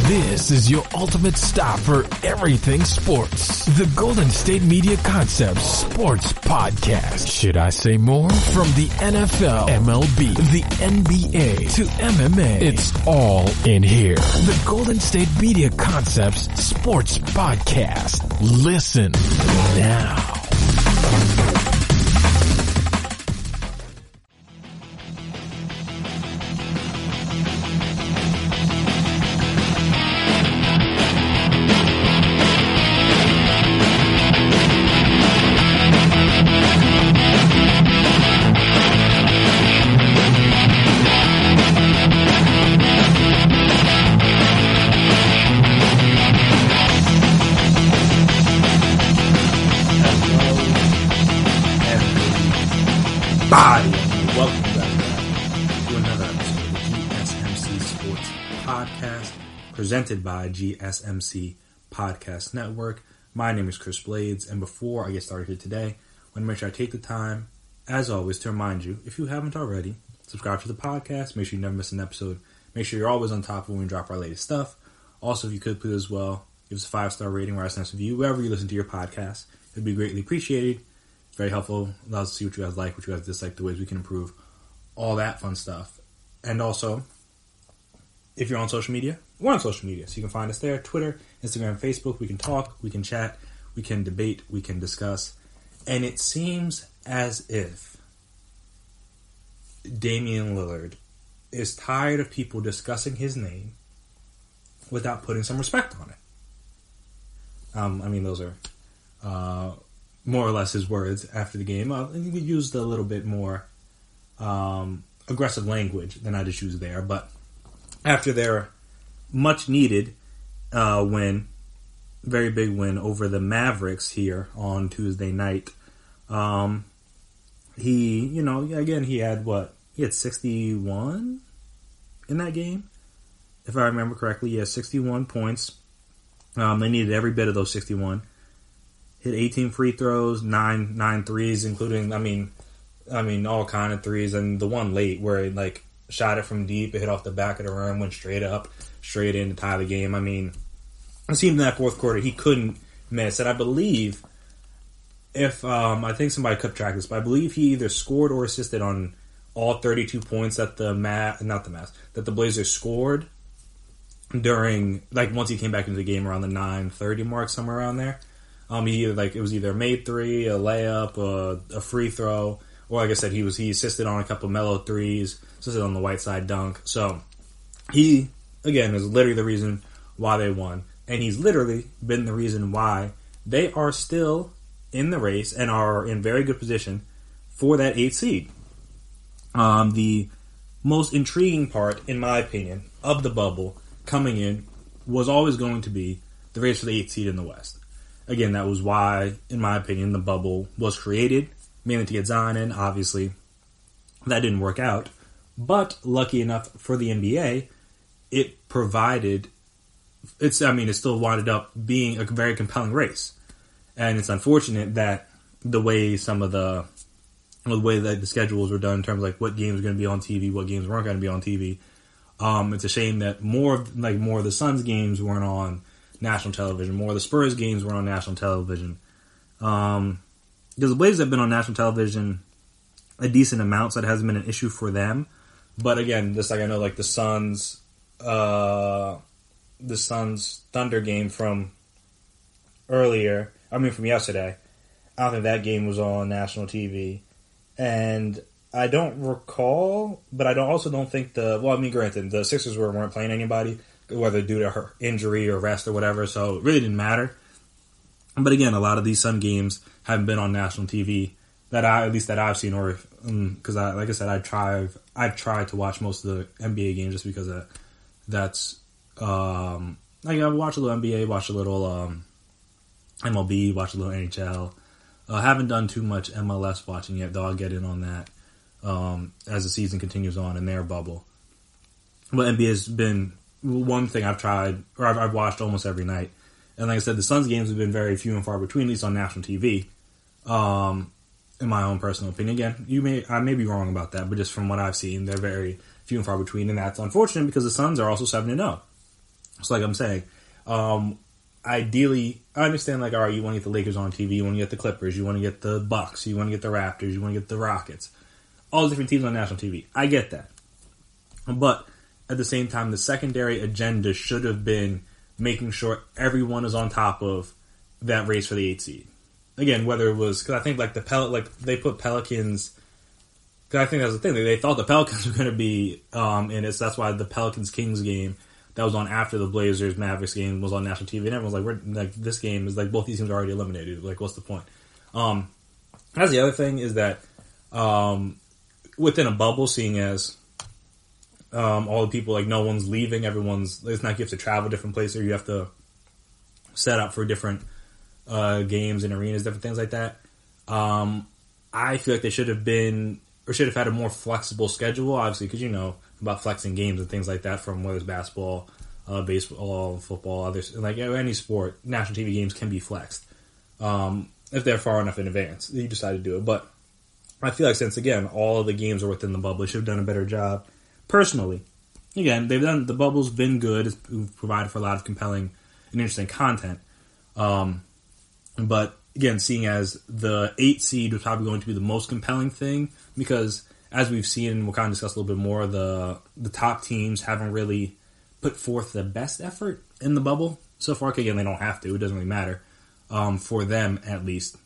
This is your ultimate stop for everything sports. The Golden State Media Concepts Sports Podcast. Should I say more? From the NFL, MLB, the NBA to MMA, it's all in here. The Golden State Media Concepts Sports Podcast. Listen now. Welcome back to another episode of the GSMC Sports Podcast, presented by GSMC Podcast Network. My name is Chris Blades, and before I get started here today, I want to make sure I take the time, as always, to remind you, if you haven't already, subscribe to the podcast, make sure you never miss an episode, make sure you're always on top of when we drop our latest stuff. Also, if you could please as well, give us a 5-star rating, write us a nice review, wherever you listen to your podcast. It would be greatly appreciated. It's very helpful, allows us to see what you guys like, what you guys dislike, the ways we can improve, all that fun stuff. And also, if you're on social media, we're on social media, so you can find us there, Twitter, Instagram, Facebook. We can talk, we can chat, we can debate, we can discuss. And it seems as if Damian Lillard is tired of people discussing his name without putting some respect on it. Those are more or less his words after the game. He used a little bit more aggressive language than I just used there. But after their much needed win, very big win over the Mavericks here on Tuesday night, he had 61 in that game. If I remember correctly, he had 61 points. They needed every bit of those 61. Hit 18 free throws, 9 threes, including, all kind of threes, and the one late where he, shot it from deep, it hit off the back of the rim, went straight up, straight in to tie the game. It seemed in that fourth quarter he couldn't miss, and I believe, I think somebody kept track of this, but I believe he either scored or assisted on all 32 points that the Blazers scored during, once he came back into the game around the 9:30 mark, somewhere around there. It was either a made three, a layup, a free throw, or like I said, he assisted on a couple mellow threes, assisted on the Whiteside dunk. So he, again, is literally the reason why they won, and he's literally been the reason why they are still in the race and are in very good position for that 8th seed. The most intriguing part, in my opinion, of the bubble coming in was always going to be the race for the 8th seed in the West. Again, that was why, in my opinion, the bubble was created, mainly to get Zion in. Obviously, that didn't work out. But, lucky enough for the NBA, it still wound up being a very compelling race. And it's unfortunate that the way the schedules were done in terms of what games were going to be on TV, what games weren't going to be on TV. It's a shame that more of the Suns games weren't on national television. More of the Spurs games were on national television. Because the Blazers have been on national television a decent amount, so it hasn't been an issue for them. But again, just I know the Suns Thunder game from yesterday, I don't think that game was on national TV. And I don't recall, but I don't think granted, the Sixers weren't playing anybody, whether due to her injury or rest or whatever, so it really didn't matter. But again, a lot of these Sun games haven't been on national TV that I've seen, or because I've tried to watch most of the NBA games just because that's I watch a little NBA, watch a little MLB, watch a little NHL. Haven't done too much MLS watching yet, though I'll get in on that as the season continues on in their bubble. But NBA has been one thing I've tried, or I've watched almost every night. And like I said, the Suns games have been very few and far between, at least on national TV. In my own personal opinion, again, I may be wrong about that, but just from what I've seen, they're very few and far between, and that's unfortunate because the Suns are also 7-0. So like I'm saying, ideally, I understand like, all right, you want to get the Lakers on TV, you want to get the Clippers, you want to get the Bucks, you want to get the Raptors, you want to get the Rockets, all the different teams on national TV. I get that. But at the same time, the secondary agenda should have been making sure everyone is on top of that race for the 8 seed. Again, whether it was, because I think like they put Pelicans, because I think that's the thing, they thought the Pelicans were going to be in it, so that's why the Pelicans-Kings game that was on after the Blazers-Mavericks game was on national TV, and everyone's like, this game is like, both these teams are already eliminated, like, what's the point? That's the other thing, is that within a bubble, seeing as all the people, like, no one's leaving, it's not like you have to travel different places, or you have to set up for different games and arenas, different things like that. I feel like they should have had a more flexible schedule, obviously, because you know about flexing games and things like that, from whether it's basketball, baseball, football, others, like any sport, national TV games can be flexed if they're far enough in advance. You decide to do it, but I feel like since again all of the games are within the bubble, they should have done a better job. Personally, again, the bubble's been good, it's provided for a lot of compelling and interesting content. But again, seeing as the 8 seed was probably going to be the most compelling thing, because as we've seen, and we'll kind of discuss a little bit more, the top teams haven't really put forth the best effort in the bubble so far. Again, they don't have to; it doesn't really matter for them, at least.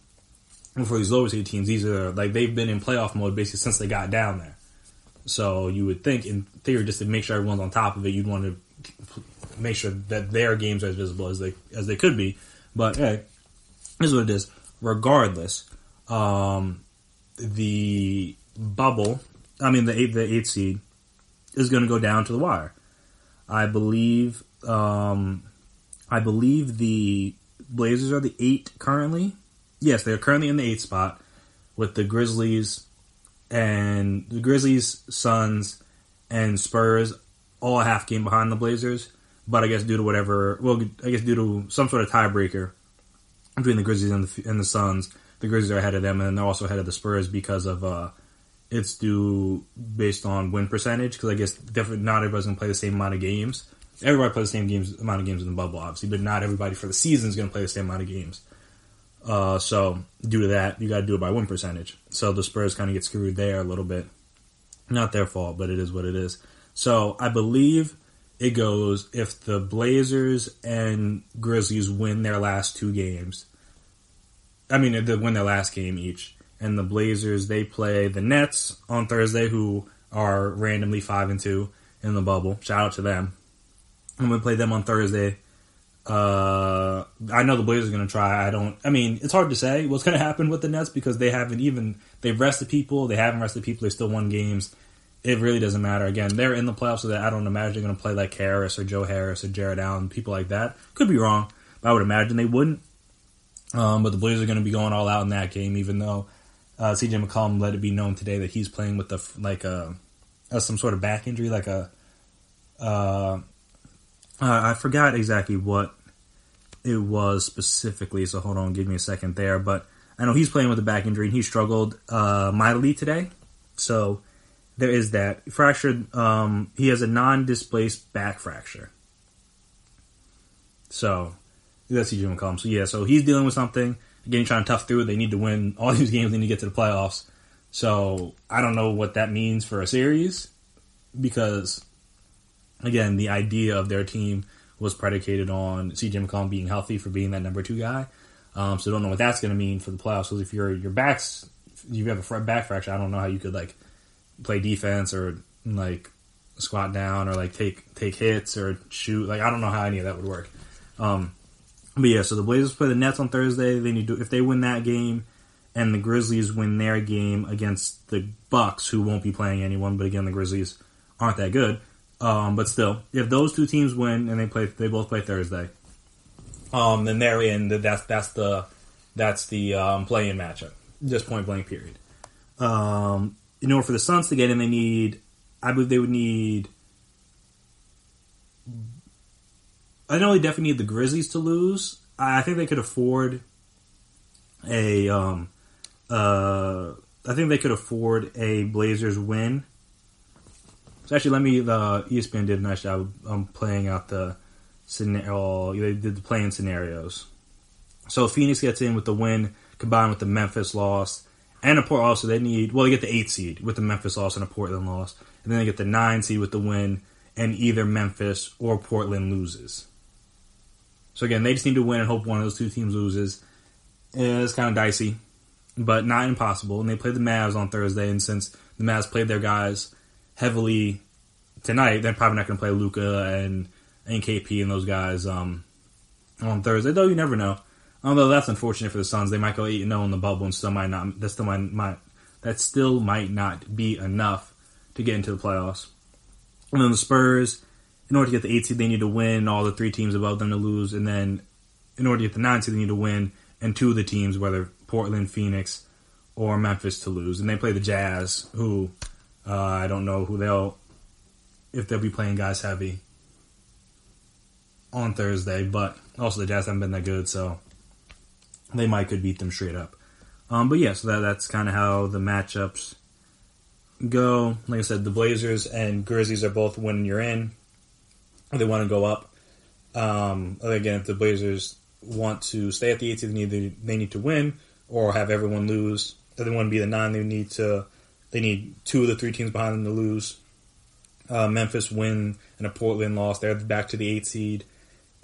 And for these lower seed teams, these are like they've been in playoff mode basically since they got down there. So you would think, in theory, just to make sure everyone's on top of it, you'd want to make sure that their games are as visible as they could be. But hey, this is what it is. Regardless, the bubble, the 8 seed is going to go down to the wire. I believe the Blazers are the 8 currently. Yes, they're currently in the 8th spot with the Grizzlies, Suns, and Spurs all a half game behind the Blazers. But I guess due to some sort of tiebreaker between the Grizzlies and the Suns, the Grizzlies are ahead of them, and they're also ahead of the Spurs because of it's due based on win percentage. Because I guess definitely not everybody's going to play the same amount of games. Everybody plays the same amount of games in the bubble, obviously, but not everybody for the season is going to play the same amount of games. So due to that, you got to do it by win percentage. So the Spurs kind of get screwed there a little bit. Not their fault, but it is what it is. So I believe it goes if the Blazers and Grizzlies win their last 2 games. They win their last game each. And the Blazers, they play the Nets on Thursday, who are randomly 5-2 in the bubble. Shout out to them. I'm going to play them on Thursday. I know the Blazers are going to try. It's hard to say what's going to happen with the Nets because they've rested people. They haven't rested people. They still won games. It really doesn't matter. Again, they're in the playoffs, so that I don't imagine they're going to play like Harris or Joe Harris or Jared Allen, people like that. Could be wrong, but I would imagine they wouldn't. But the Blazers are going to be going all out in that game, even though CJ McCollum let it be known today that he's playing with some sort of back injury, I forgot exactly what it was specifically, so hold on, give me a second there. But I know he's playing with a back injury, and he struggled mightily today. So there is that. Fractured, he has a non-displaced back fracture. So that's CJ McCollum. So yeah, so he's dealing with something. Again, trying to tough through it. They need to win all these games. They need to get to the playoffs. So I don't know what that means for a series because, again, the idea of their team was predicated on CJ McCollum being healthy for being that number 2 guy. So don't know what that's going to mean for the playoffs. Because if you have a back fracture, I don't know how you could play defense or squat down or take hits or shoot. I don't know how any of that would work. But yeah, so the Blazers play the Nets on Thursday. They need to, if they win that game, and the Grizzlies win their game against the Bucks, who won't be playing anyone. But again, the Grizzlies aren't that good. But still, if those 2 teams win and they both play Thursday, then they're in. That's the play-in matchup, just point blank period. In order for the Suns to get in, I believe they would need. I know they definitely need the Grizzlies to lose. I think they could afford a. I think they could afford a Blazers win. So actually, ESPN did a nice job playing out the scenario. They did the play-in scenarios. So Phoenix gets in with the win combined with the Memphis loss. And a Port also, they get the 8 seed with the Memphis loss and a Portland loss. And then they get the 9 seed with the win, and either Memphis or Portland loses. So again, they just need to win and hope one of those two teams loses. It's kind of dicey, but not impossible. And they play the Mavs on Thursday, and since the Mavs played their guys heavily tonight, they're probably not going to play Luka and KP and those guys on Thursday, though you never know. Although that's unfortunate for the Suns. They might go 8-0 in the bubble and still might not. That still might not be enough to get into the playoffs. And then the Spurs, in order to get the 8 seed, they need to win all the 3 teams above them to lose. And then in order to get the 9 seed, they need to win and 2 of the teams, whether Portland, Phoenix, or Memphis, to lose. And they play the Jazz, who I don't know if they'll be playing guys heavy on Thursday. But also the Jazz haven't been that good, so they could beat them straight up. But yeah, so that's kind of how the matchups go. Like I said, the Blazers and Grizzlies are both winning you're in. They want to go up. Again, if the Blazers want to stay at the 8 seed, they need to win or have everyone lose. If they want to be the 9, they need 2 of the 3 teams behind them to lose. Memphis win and a Portland loss. They're back to the 8 seed.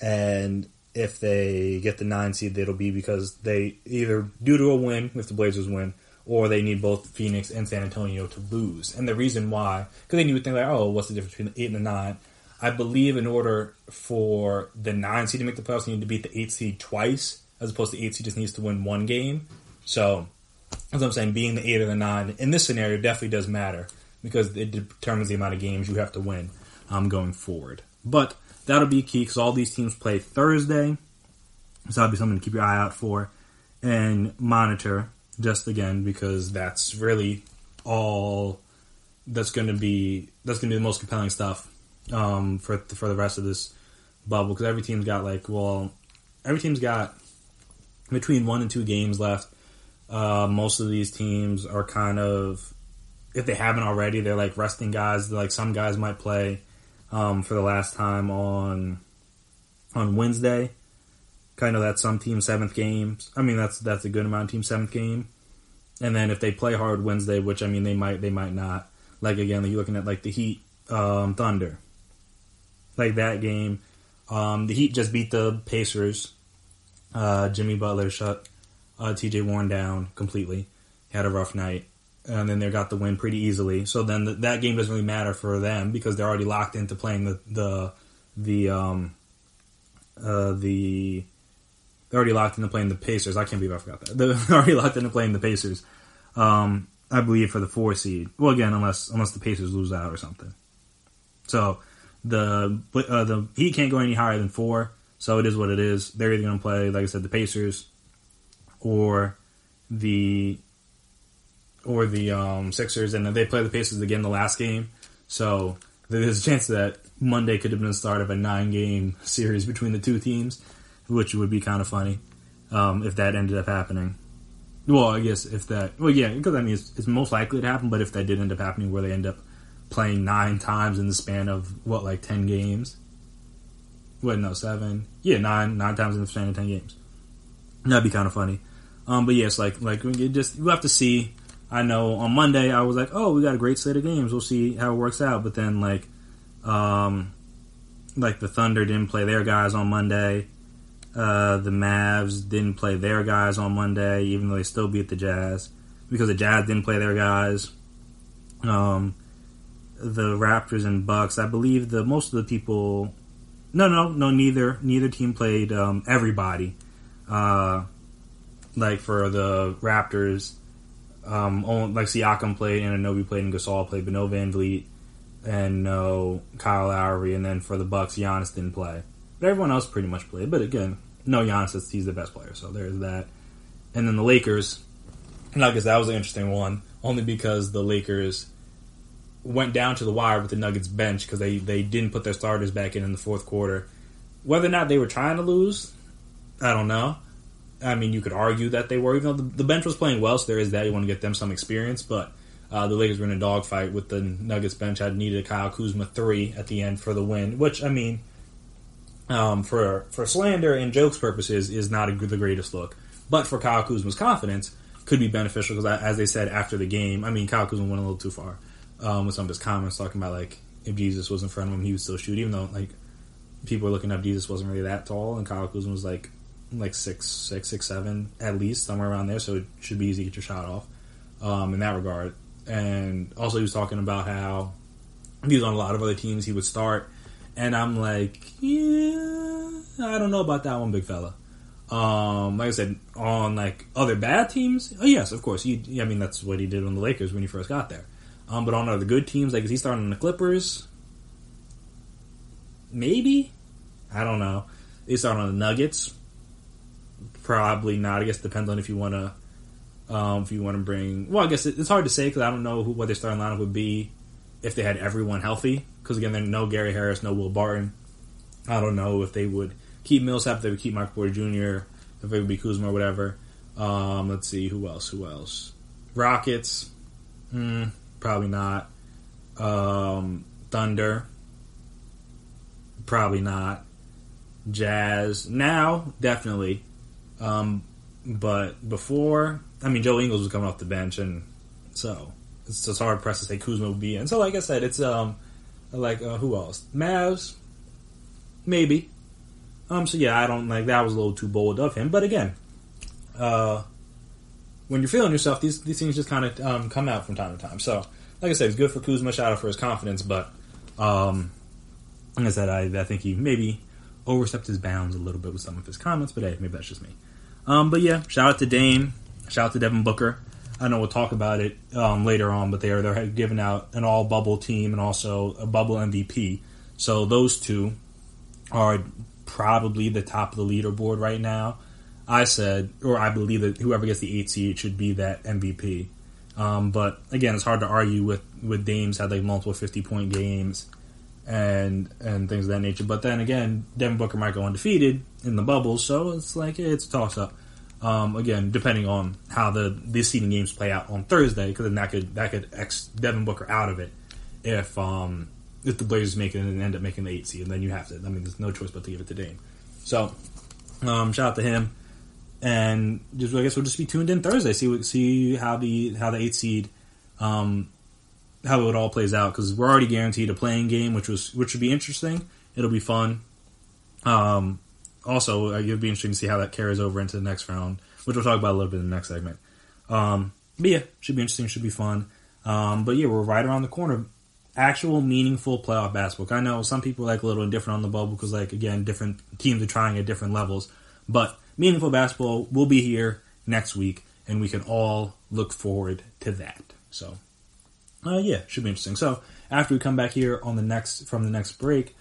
And if they get the 9 seed, it'll be because they either due to a win, if the Blazers win, or they need both Phoenix and San Antonio to lose. And the reason why, because they would think like, oh, what's the difference between the 8 and the 9? I believe in order for the 9 seed to make the playoffs, you need to beat the 8 seed twice, as opposed to the 8 seed just needs to win 1 game. So, as I'm saying, being the 8 or the 9 in this scenario definitely does matter because it determines the amount of games you have to win going forward. But that'll be key because all these teams play Thursday, so that'll be something to keep your eye out for and monitor. Just again because that's really all that's going to be the most compelling stuff for the rest of this bubble because every team's got between 1 and 2 games left. Most of these teams are kind of, if they haven't already, they're like resting guys. Like some guys might play for the last time on Wednesday. Kind of that some team 7th games. I mean that's a good amount of team 7th game. And then if they play hard Wednesday, which I mean they might not. Like again, like you're looking at like the Heat, Thunder. Like that game, the Heat just beat the Pacers. Jimmy Butler shut T.J. Warren down completely. He had a rough night, and then they got the win pretty easily. So then that game doesn't really matter for them because they're already locked into playing they're already locked into playing the Pacers. I can't believe I forgot that. They're already locked into playing the Pacers. I believe for the 4 seed. Well, again, unless the Pacers lose out or something. So the Heat can't go any higher than 4. So it is what it is. They're either going to play, like I said, the Pacers or the Sixers, and then they play the Pacers again the last game. So there's a chance that Monday could have been the start of a 9-game series between the two teams, which would be kind of funny if that ended up happening. Well, I guess if that... Well, yeah, because I mean, it's most likely to happen, but if that did end up happening where they end up playing 9 times in the span of, 10 games? 7? Yeah, 9 times in the span of 10 games. That'd be kind of funny. But yes, you have to see. I know on Monday I was like, oh, we got a great slate of games. We'll see how it works out. But then, the Thunder didn't play their guys on Monday. The Mavs didn't play their guys on Monday, even though they still beat the Jazz. Because the Jazz didn't play their guys. The Raptors and Bucks, I believe most of the people... No, neither team played everybody. For the Raptors, Siakam played, Anunoby played, and Gasol played, but no Van Vliet and no Kyle Lowry. And then for the Bucks, Giannis didn't play. But everyone else pretty much played. But again, no Giannis, he's the best player, so there's that. And then the Lakers, and I guess that was an interesting one, only because the Lakers went down to the wire with the Nuggets bench because they didn't put their starters back in the fourth quarter. Whether or not they were trying to lose, I don't know. I mean, you could argue that they were, even though the bench was playing well, so there is that. You want to get them some experience, but the Lakers were in a dogfight with the Nuggets bench. I needed a Kyle Kuzma 3 at the end for the win, which, I mean, for slander and jokes purposes, is not the greatest look. But for Kyle Kuzma's confidence, could be beneficial because, as they said after the game, I mean, Kyle Kuzma went a little too far with some of his comments, talking about like if Jesus was in front of him, he would still shoot, even though like people were looking up, Jesus wasn't really that tall, and Kyle Kuzma was like 6'7" at least, somewhere around there. So it should be easy to get your shot off in that regard. And also, he was talking about how he was on a lot of other teams he would start, and I'm like, yeah, I don't know about that one, big fella. Like I said, on like other bad teams, oh yes, of course. I mean, that's what he did on the Lakers when he first got there. But on other good teams, like is he starting on the Clippers? Maybe, I don't know. He started on the Nuggets, probably not. I guess it depends on if you want to bring. Well, I guess it's hard to say because I don't know what their starting lineup would be if they had everyone healthy. Because again, there's no Gary Harris, no Will Barton. I don't know if they would keep Millsap, if they would keep Michael Porter Jr., if it would be Kuzma or whatever. Let's see, who else? Rockets, probably not. Thunder, probably not. Jazz, now, definitely. But before, I mean, Joe Ingles was coming off the bench, and so it's just hard pressed to say Kuzma would be in. So, like I said, it's who else? Mavs, maybe. So yeah, I don't like that was a little too bold of him. But again, when you're feeling yourself, these things just kind of come out from time to time. So, like I said, it's good for Kuzma. Shout out for his confidence, but like I said, I think he maybe overstepped his bounds a little bit with some of his comments. But hey, maybe that's just me. But yeah, shout out to Dame, shout out to Devin Booker. I know we'll talk about it later on, but they're giving out an all bubble team and also a bubble MVP. So those two are probably the top of the leaderboard right now. I believe that whoever gets the 8th seed should be that MVP. But again, it's hard to argue with Dame's had like multiple 50-point games and things of that nature. But then again, Devin Booker might go undefeated in the bubble, so it's like it's a toss up. Again, depending on how the seeding games play out on Thursday, because then that could X Devin Booker out of it if the Blazers make it and end up making the 8th seed, and then you have to. I mean, there's no choice but to give it to Dame. So, shout out to him, and I guess we'll just be tuned in Thursday, see how the 8th seed, how it all plays out, because we're already guaranteed a playing game, which should be interesting. It'll be fun. Also, it'll be interesting to see how that carries over into the next round, which we'll talk about a little bit in the next segment. But yeah, should be interesting, should be fun. But yeah, we're right around the corner. Actual meaningful playoff basketball. I know some people like a little indifferent on the bubble because, like, again, different teams are trying at different levels. But meaningful basketball will be here next week, and we can all look forward to that. So, yeah, should be interesting. So, after we come back here from the next break,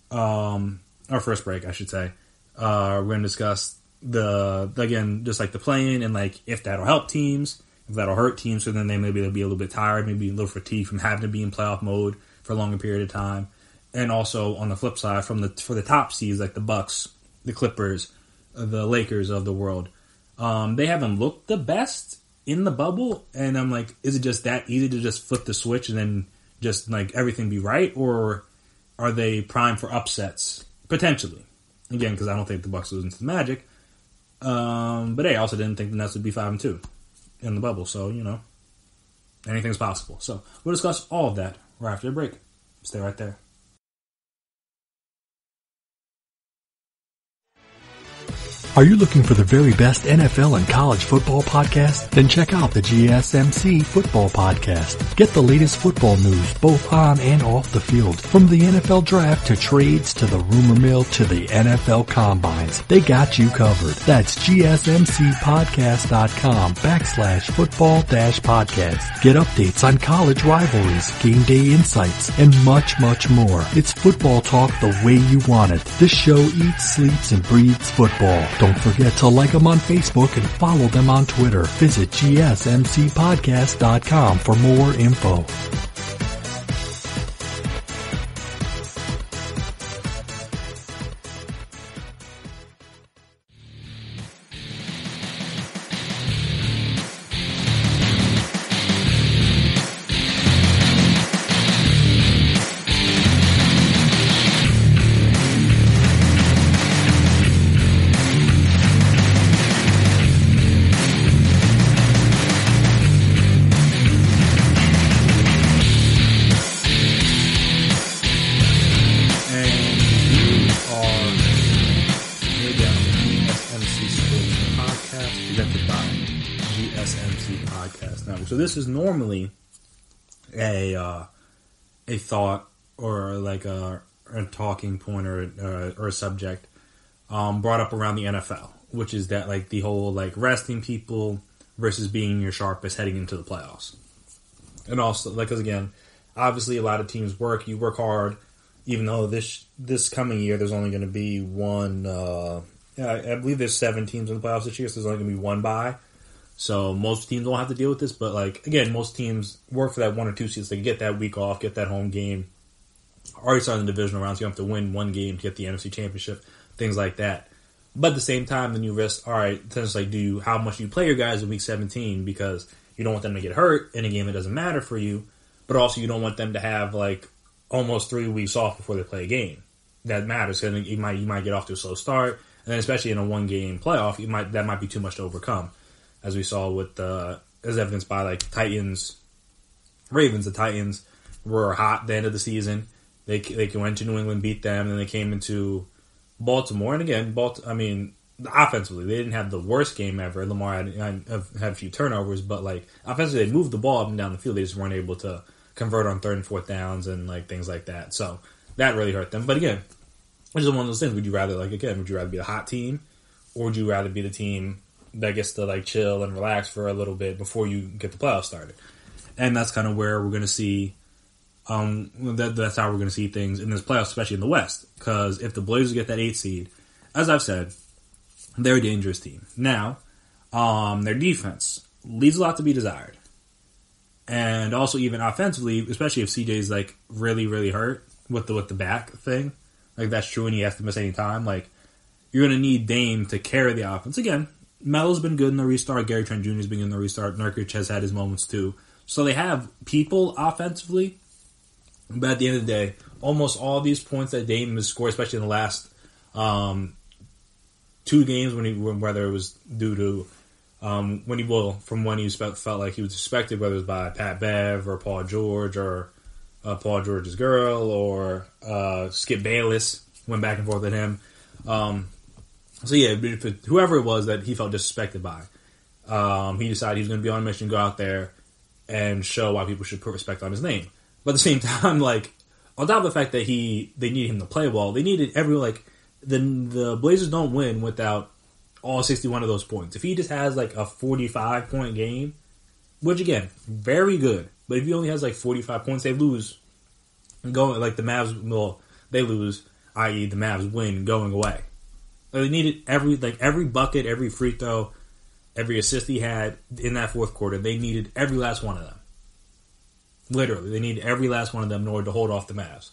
our first break, I should say, we're going to discuss just like the play-in and like if that'll help teams, if that'll hurt teams, so then they'll be a little bit tired, maybe a little fatigued from having to be in playoff mode for a longer period of time. And also on the flip side, for the top seeds like the Bucks, the Clippers, the Lakers of the world, they haven't looked the best in the bubble. And I'm like, is it just that easy to just flip the switch and then just like everything be right, or are they primed for upsets potentially? Again, because I don't think the Bucks losing to the Magic. But hey, I also didn't think the Nets would be 5-2 in the bubble. So, anything's possible. So we'll discuss all of that right after the break. Stay right there. Are you looking for the very best NFL and college football podcast? Then check out the GSMC Football Podcast. Get the latest football news both on and off the field. From the NFL Draft to trades to the rumor mill to the NFL Combines. They got you covered. That's GSMCpodcast.com/football-podcast. Get updates on college rivalries, game day insights, and much, much more. It's football talk the way you want it. This show eats, sleeps, and breathes football. Don't forget to like them on Facebook and follow them on Twitter. Visit GSMCpodcast.com for more info. postponing. So this is normally a thought or like a talking point or a subject brought up around the NFL, which is that like the whole like resting people versus being your sharpest heading into the playoffs. And also, like, because again, obviously a lot of teams work. You work hard, even though this coming year there's only going to be one. I believe there's 7 teams in the playoffs this year, so there's only going to be one bye. So most teams won't have to deal with this. But like again, most teams work for that 1 or 2 seeds. They get that week off, get that home game. Already starting the divisional rounds, you have to win one game to get the NFC Championship, things like that. But at the same time, then you risk, all right, then it's like, how much do you play your guys in week 17 because you don't want them to get hurt in a game that doesn't matter for you, but also you don't want them to have like almost 3 weeks off before they play a game that matters. Because you might get off to a slow start, and then especially in a 1-game playoff, that might be too much to overcome, as we saw with as evidenced by like Titans, Ravens. The Titans were hot at the end of the season. They went to New England, beat them, and then they came into Baltimore. And again, offensively, they didn't have the worst game ever. Lamar had a few turnovers, but like offensively, they moved the ball up and down the field. They just weren't able to convert on 3rd and 4th downs and like things like that. So that really hurt them. But again, it's just one of those things. Would you rather be the hot team, or would you rather be the team that gets to like chill and relax for a little bit before you get the playoffs started? And that's kind of where we're going to see. That's how we're going to see things in this playoffs, especially in the West. Because if the Blazers get that 8th seed, as I've said, they're a dangerous team. Now, their defense leaves a lot to be desired. And also even offensively, especially if CJ's like really, really hurt with the back thing. Like that's true and he has to miss any time. Like you're going to need Dame to carry the offense. Again, Melo's been good in the restart. Gary Trent Jr. has been good in the restart. Nurkic has had his moments too. So they have people offensively. But at the end of the day, almost all these points that Dame has scored, especially in the last 2 games, whether it was due to from when he felt like he was respected, whether it was by Pat Bev or Paul George or Paul George's girl or Skip Bayless, went back and forth with him. So yeah, whoever it was that he felt disrespected by, he decided he was going to be on a mission, go out there and show why people should put respect on his name. But at the same time, like, on top of the fact that they needed him to play well, they needed the Blazers don't win without all 61 of those points. If he just has like a 45-point game, which again, very good, but if he only has like 45 points, they lose. Like the Mavs, they lose, i.e. the Mavs win going away. They needed every bucket, every free throw, every assist he had in that 4th quarter. They needed every last one of them. Literally, they need every last one of them in order to hold off the Mavs.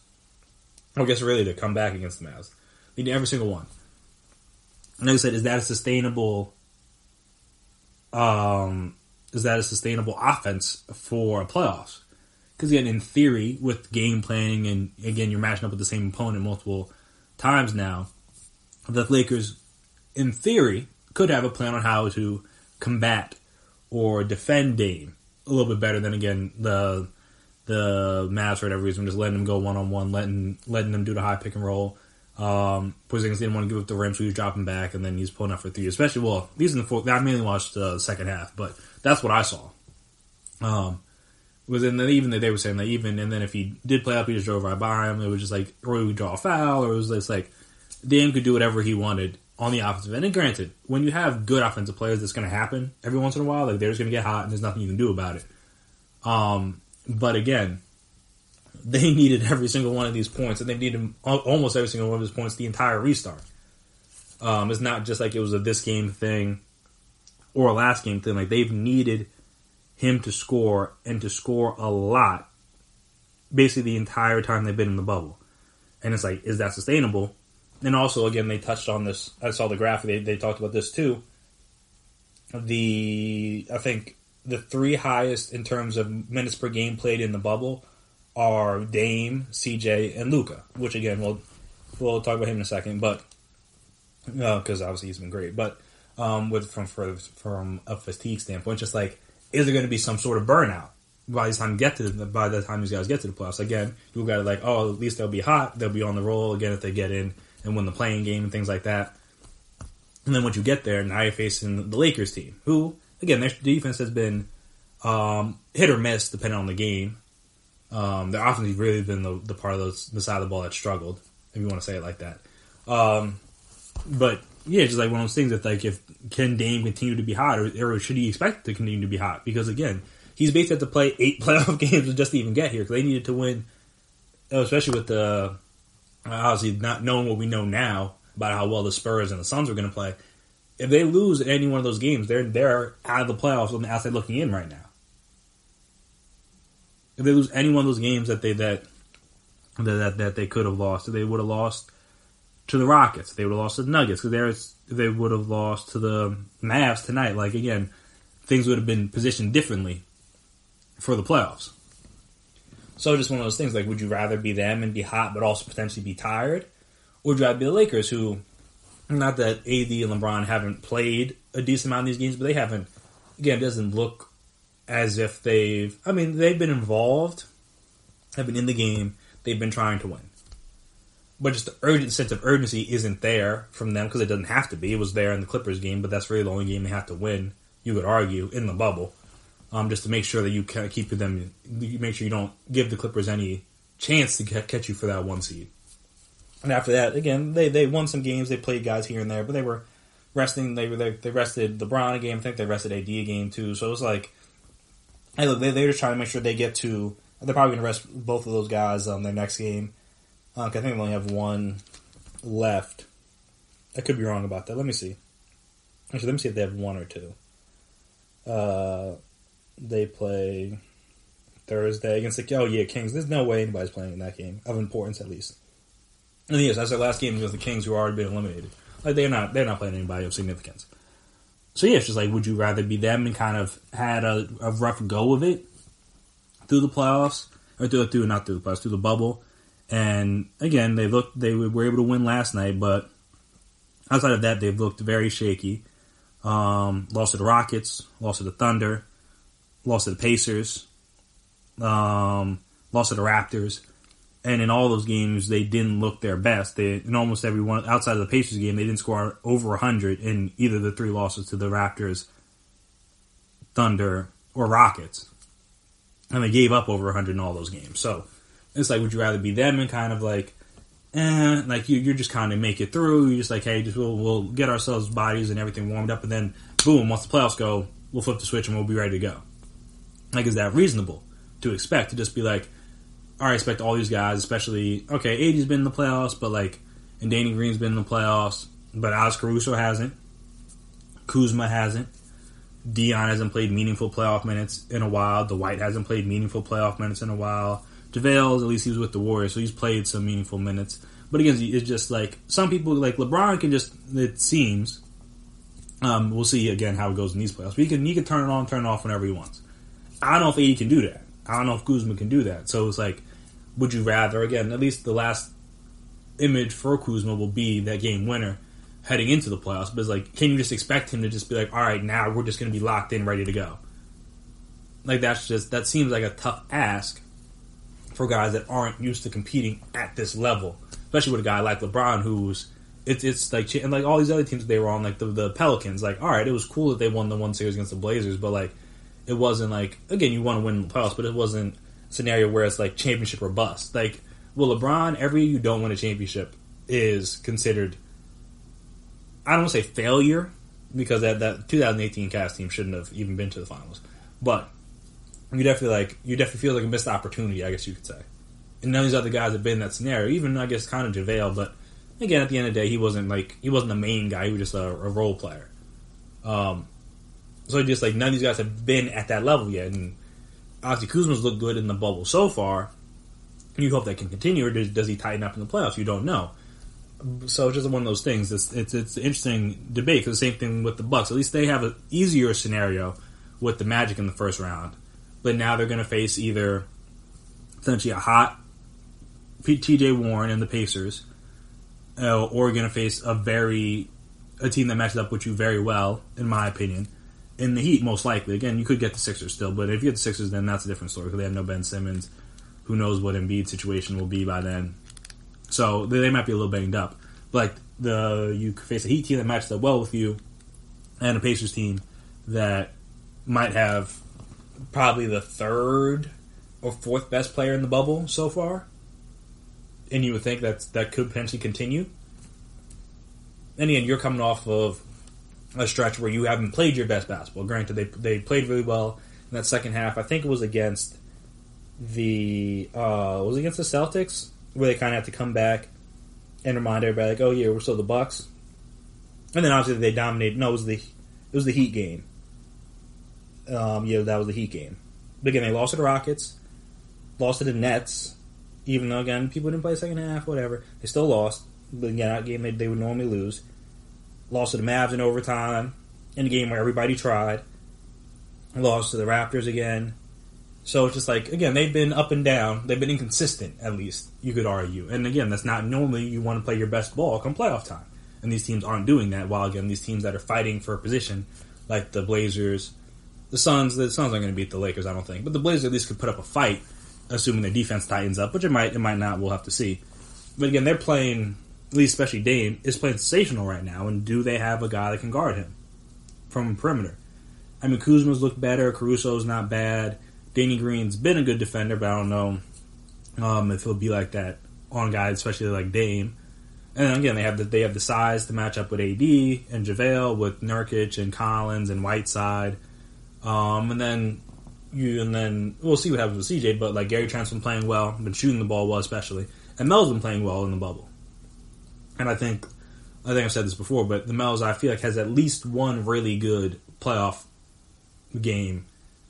I guess really to come back against the Mavs. They need every single one. And like I said, is that a sustainable offense for playoffs? Because again, in theory, with game planning and again you're matching up with the same opponent multiple times now, the Lakers, in theory, could have a plan on how to combat or defend Dame a little bit better than again the Mavs for whatever reason, just letting them go one-on-one, letting them do the high pick and roll. Porzingis didn't want to give up the rim, so he was dropping back, and then he's pulling up for 3. Especially, these in the 4th. I mainly watched the second half, but that's what I saw. Even they were saying that and then if he did play up, he just drove right by him. It was just like, or he would draw a foul, or it was just like Dame could do whatever he wanted on the offensive end. And granted, when you have good offensive players, that's going to happen every once in a while. Like they're just going to get hot, and there's nothing you can do about it. But again, they needed every single one of these points, and they needed almost every single one of these points the entire restart. It's not just like it was a this game thing or a last game thing. Like they've needed him to score and to score a lot, basically the entire time they've been in the bubble. And it's like, is that sustainable? And also, again, they touched on this. I saw the graphic. They talked about this too. I think the 3 highest in terms of minutes per game played in the bubble are Dame, CJ, and Luka. Which again, we'll talk about him in a second. But because obviously he's been great. But from a fatigue standpoint, just like, is there going to be some sort of burnout by the time these guys get to the playoffs? Again, you've got to at least they'll be hot. They'll be on the roll again if they get in and win the playing game and things like that. And then once you get there, now you're facing the Lakers team, who, again, their defense has been hit or miss depending on the game. Their offense has really been the part of the side of the ball that struggled, if you want to say it like that. But yeah, it's just like one of those things that like if can Dame continue to be hot, or should he expect to continue to be hot? Because again, he's basically had to play 8 playoff games just to even get here because they needed to win, especially with the obviously not knowing what we know now about how well the Spurs and the Suns are going to play. If they lose any one of those games, they're out of the playoffs on the outside looking in right now. If they lose any one of those games that they could have lost, if they would have lost to the Rockets, they would have lost to the Nuggets, because they would have lost to the Mavs tonight. Like again, things would have been positioned differently for the playoffs. So just one of those things. Like, would you rather be them and be hot, but also potentially be tired, or would you rather be the Lakers, who, not that AD and LeBron haven't played a decent amount of these games, but they haven't. Again, it doesn't look as if they've been involved, have been in the game, they've been trying to win. But just the sense of urgency isn't there from them because it doesn't have to be. It was there in the Clippers game, but that's really the only game they have to win, you could argue, in the bubble. Just to make sure that you keep them, you make sure you don't give the Clippers any chance to catch you for that 1 seed. And after that, again, they won some games, they played guys here and there, but they were resting. They rested LeBron a game. I think they rested AD a game too. So it was like, hey, look, they're just trying to make sure they get to. They're probably going to rest both of those guys on their next game. I think they only have one left. I could be wrong about that. Let me see. Actually, let me see if they have 1 or 2. They play Thursday against the Kings. There's no way anybody's playing in that game of importance, at least. And yes, that's their last game against the Kings, who have already been eliminated. Like they're not playing anybody of significance. So yeah, it's just like, would you rather be them and kind of had a rough go of it through the playoffs, or through the bubble? And again, they were able to win last night, but outside of that, they've looked very shaky. Lost to the Rockets, lost to the Thunder, lost to the Pacers, lost to the Raptors, and in all those games, they didn't look their best. In almost every one, outside of the Pacers game, they didn't score over 100 in either the 3 losses to the Raptors, Thunder, or Rockets. And they gave up over 100 in all those games. So it's like, would you rather be them and kind of like, like you're just kind of make it through. You're just like, hey, we'll get ourselves bodies and everything warmed up, and then boom, once the playoffs go, we'll flip the switch and we'll be ready to go. Like, is that reasonable to expect? To just be like, all right, I expect all these guys, especially, okay, AD's been in the playoffs, but like, and Danny Green's been in the playoffs, but Alex Caruso hasn't. Kuzma hasn't. Dion hasn't played meaningful playoff minutes in a while. Dwight hasn't played meaningful playoff minutes in a while. JaVale, at least he was with the Warriors, so he's played some meaningful minutes. But again, it's just like, some people, like LeBron can just, it seems, we'll see again how it goes in these playoffs, but he can turn it on, turn it off whenever he wants. I don't know if AD can do that. I don't know if Kuzma can do that. So it's like, would you rather, again, at least the last image for Kuzma will be that game winner heading into the playoffs, but it's like, can you just expect him to just be like, all right, now we're just going to be locked in, ready to go? Like, that seems like a tough ask for guys that aren't used to competing at this level, especially with a guy like LeBron, who's it's like, and like all these other teams they were on, like the Pelicans. Like, all right, it was cool that they won the 1 series against the Blazers, but like, it wasn't like, again, you want to win the playoffs, but it wasn't a scenario where it's like championship or bust. Like, well, LeBron, every year you don't win a championship is considered, I don't want to say failure, because that 2018 Cavs team shouldn't have even been to the finals, but you definitely feel like a missed opportunity, I guess you could say. And none of these other guys have been in that scenario. Even, I guess, kind of JaVale, but again, at the end of the day, he wasn't the main guy. He was just a role player. So just like, none of these guys have been at that level yet. And obviously, Kuzma's looked good in the bubble so far. You hope that can continue, or does he tighten up in the playoffs? You don't know. So it's just one of those things. It's an interesting debate, because the same thing with the Bucks. At least they have an easier scenario with the Magic in the first round. But now they're going to face either essentially a hot T.J. Warren and the Pacers, or going to face a team that matches up with you very well, in my opinion, in the Heat, most likely. Again, you could get the Sixers still, but if you get the Sixers, then that's a different story, because they have no Ben Simmons. Who knows what Embiid's situation will be by then. So they might be a little banged up. But like, you could face a Heat team that matches up well with you, and a Pacers team that might have probably the third or fourth best player in the bubble so far. And you would think that could potentially continue. And again, you're coming off of a stretch where you haven't played your best basketball. Granted, they played really well in that second half. I think it was against the Celtics, where they kind of had to come back and remind everybody, like, oh yeah, we're still the Bucks. And then obviously they dominated. No, it was the Heat game. That was the Heat game. But again, they lost to the Rockets, lost to the Nets. Even though, again, people didn't play the second half, whatever. They still lost. But again, that game they would normally lose. Lost to the Mavs in overtime, in a game where everybody tried. Lost to the Raptors again. So it's just like, again, they've been up and down. They've been inconsistent, at least, you could argue. And again, that's not normally you want to play your best ball come playoff time. And these teams aren't doing that, while, again, these teams that are fighting for a position, like the Blazers, the Suns aren't going to beat the Lakers, I don't think. But the Blazers at least could put up a fight, assuming their defense tightens up, which it might not, we'll have to see. But again, they're playing, at least especially Dame, is playing sensational right now, and do they have a guy that can guard him from perimeter? I mean, Kuzma's looked better, Caruso's not bad, Danny Green's been a good defender, but I don't know if he'll be like that on guys, especially like Dame. And then again, they have the size to match up with AD and JaVale, with Nurkic and Collins and Whiteside. And then we'll see what happens with CJ, but like Gary Trent's been playing well, been shooting the ball well especially, and Mel's been playing well in the bubble. And I think I've said this before, but the Mel's, I feel like, has at least one really good playoff game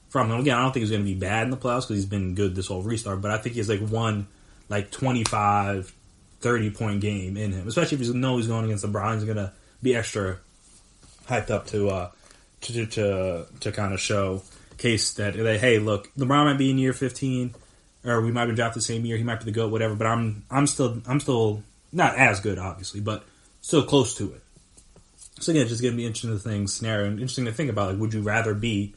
from him. Again, I don't think he's going to be bad in the playoffs because he's been good this whole restart, but I think he has like one 25, 30-point game in him, especially if he's going against LeBron. He's going to be extra hyped up to kind of show case that, hey, look, LeBron might be in year 15, or we might be drafted the same year. He might be the GOAT, whatever. But I'm still not as good, obviously, but still close to it. So again, it's just going to be interesting to think about. Like, would you rather be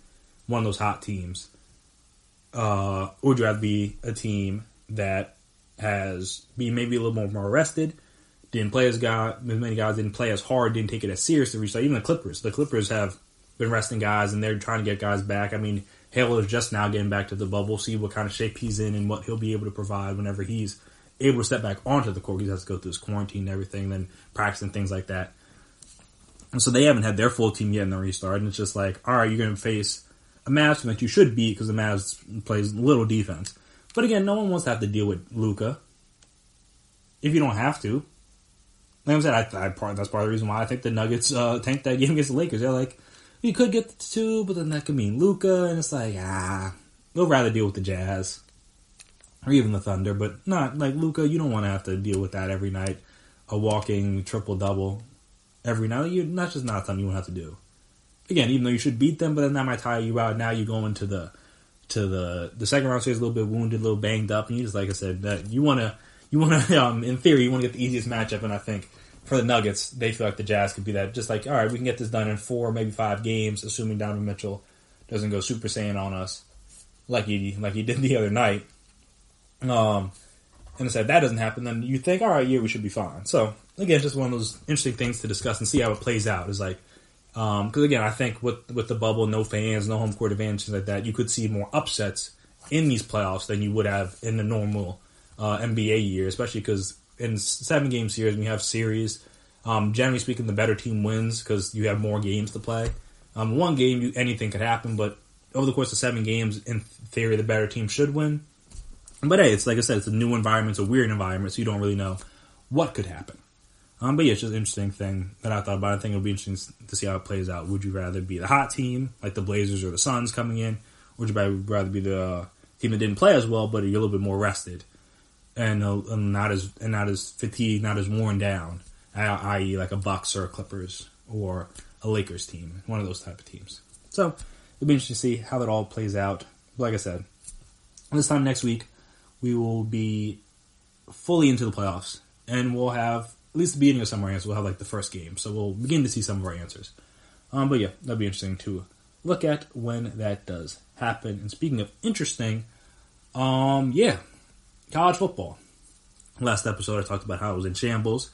one of those hot teams, or would you rather be a team that be maybe a little more rested, didn't play as many guys, didn't play as hard, didn't take it as seriously? Even the Clippers have been resting guys, and they're trying to get guys back. I mean, Halo is just now getting back to the bubble, see what kind of shape he's in and what he'll be able to provide whenever he's able to step back onto the court. He has to go through his quarantine and everything, then practice and things like that. And so they haven't had their full team yet in the restart, and it's just like, all right, you're going to face a Mavs team that you should beat because the Mavs plays little defense. But again, no one wants to have to deal with Luka if you don't have to. Like I said, that's part of the reason why I think the Nuggets tanked that game against the Lakers. They're like, you could get the two, but then that could mean Luka, and it's like, we'll rather deal with the Jazz or even the Thunder, but not like Luka. You don't want to have to deal with that every night, a walking triple-double every night. That's just not something you want to have to do. Again, even though you should beat them, but then that might tire you out. Now you go into the second round series a little bit wounded, a little banged up, and you just, like I said, that you want to in theory, you want to get the easiest matchup, and I think for the Nuggets, they feel like the Jazz could be that. Just like, all right, we can get this done in 4, maybe 5 games, assuming Donovan Mitchell doesn't go Super Saiyan on us like he did the other night. And I said, if that doesn't happen, then you think, all right, we should be fine. So, again, just one of those interesting things to discuss and see how it plays out. It's like, because again, I think with the bubble, no fans, no home court advantage, things like that, you could see more upsets in these playoffs than you would have in the normal NBA year, especially because in 7-game series, when you have series, generally speaking, the better team wins because you have more games to play. One game, anything could happen, but over the course of 7 games, in theory, the better team should win. But hey, it's like I said, it's a new environment, it's a weird environment, so you don't really know what could happen. But yeah, it's just an interesting thing that I thought about. I think it'll be interesting to see how it plays out. Would you rather be the hot team, like the Blazers or the Suns coming in? Or would you rather be the team that didn't play as well, but you're a little bit more rested and not as fatigued, not as worn down, i.e. like a Bucks or a Clippers or a Lakers team, one of those type of teams. So it'll be interesting to see how that all plays out. Like I said, this time next week, we will be fully into the playoffs, and we'll have at least the beginning of some of our answers. We'll have like the first game, so we'll begin to see some of our answers. But yeah, that'll be interesting to look at when that does happen. And speaking of interesting, college football. Last episode, I talked about how it was in shambles,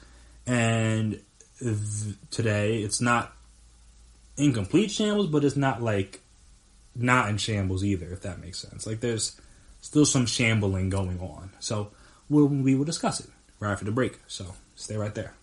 and today it's not incomplete shambles, but it's not like not in shambles either, if that makes sense. Like, there's still some shambling going on. So we will discuss it right after the break. So stay right there.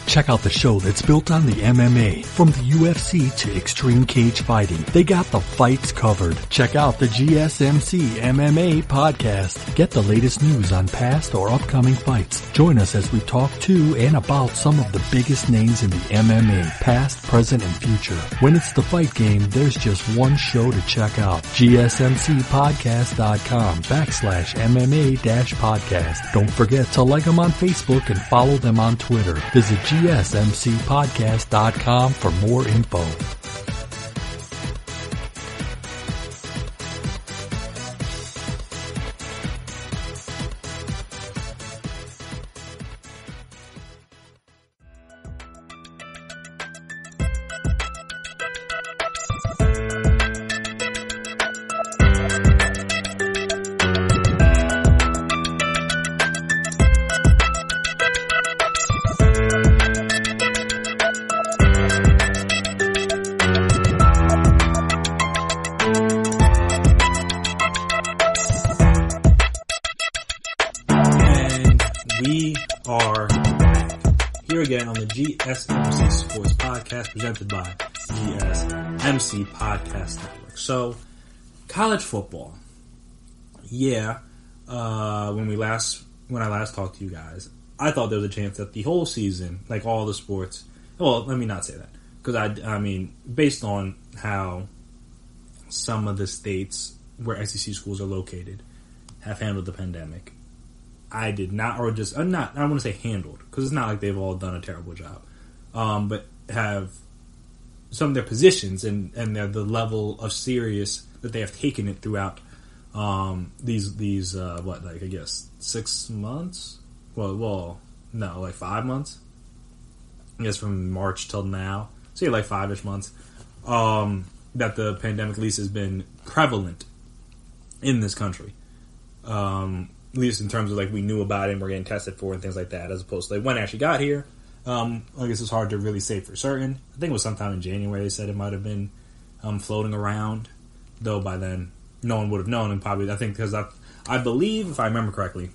Check out the show that's built on the MMA. From the UFC to extreme cage fighting, they got the fights covered. Check out the GSMC MMA podcast. Get the latest news on past or upcoming fights. Join us as we talk to and about some of the biggest names in the MMA, past, present, and future. When it's the fight game, there's just one show to check out. GSMCpodcast.com/MMA-podcast. Don't forget to like them on Facebook and follow them on Twitter. Visit GSMCpodcast.com for more info. Again on the GSMC Sports Podcast presented by GSMC Podcast Network. So, college football. Yeah, when I last talked to you guys, I thought there was a chance that the whole season, like all the sports, well, let me not say that, because I mean, based on how some of the states where SEC schools are located have handled the pandemic, I did not, or just, I don't want to say handled, because it's not like they've all done a terrible job, but have some of their positions and the level of serious that they have taken it throughout these I guess 6 months? Well, no, like 5 months? I guess from March till now. So yeah, like 5-ish months. That the pandemic at least has been prevalent in this country. At least in terms of like we knew about it and we're getting tested for it and things like that, as opposed to like when it actually got here. I guess it's hard to really say for certain. I think it was sometime in January they said it might have been floating around, though by then no one would have known, and probably I think because I believe, if I remember correctly,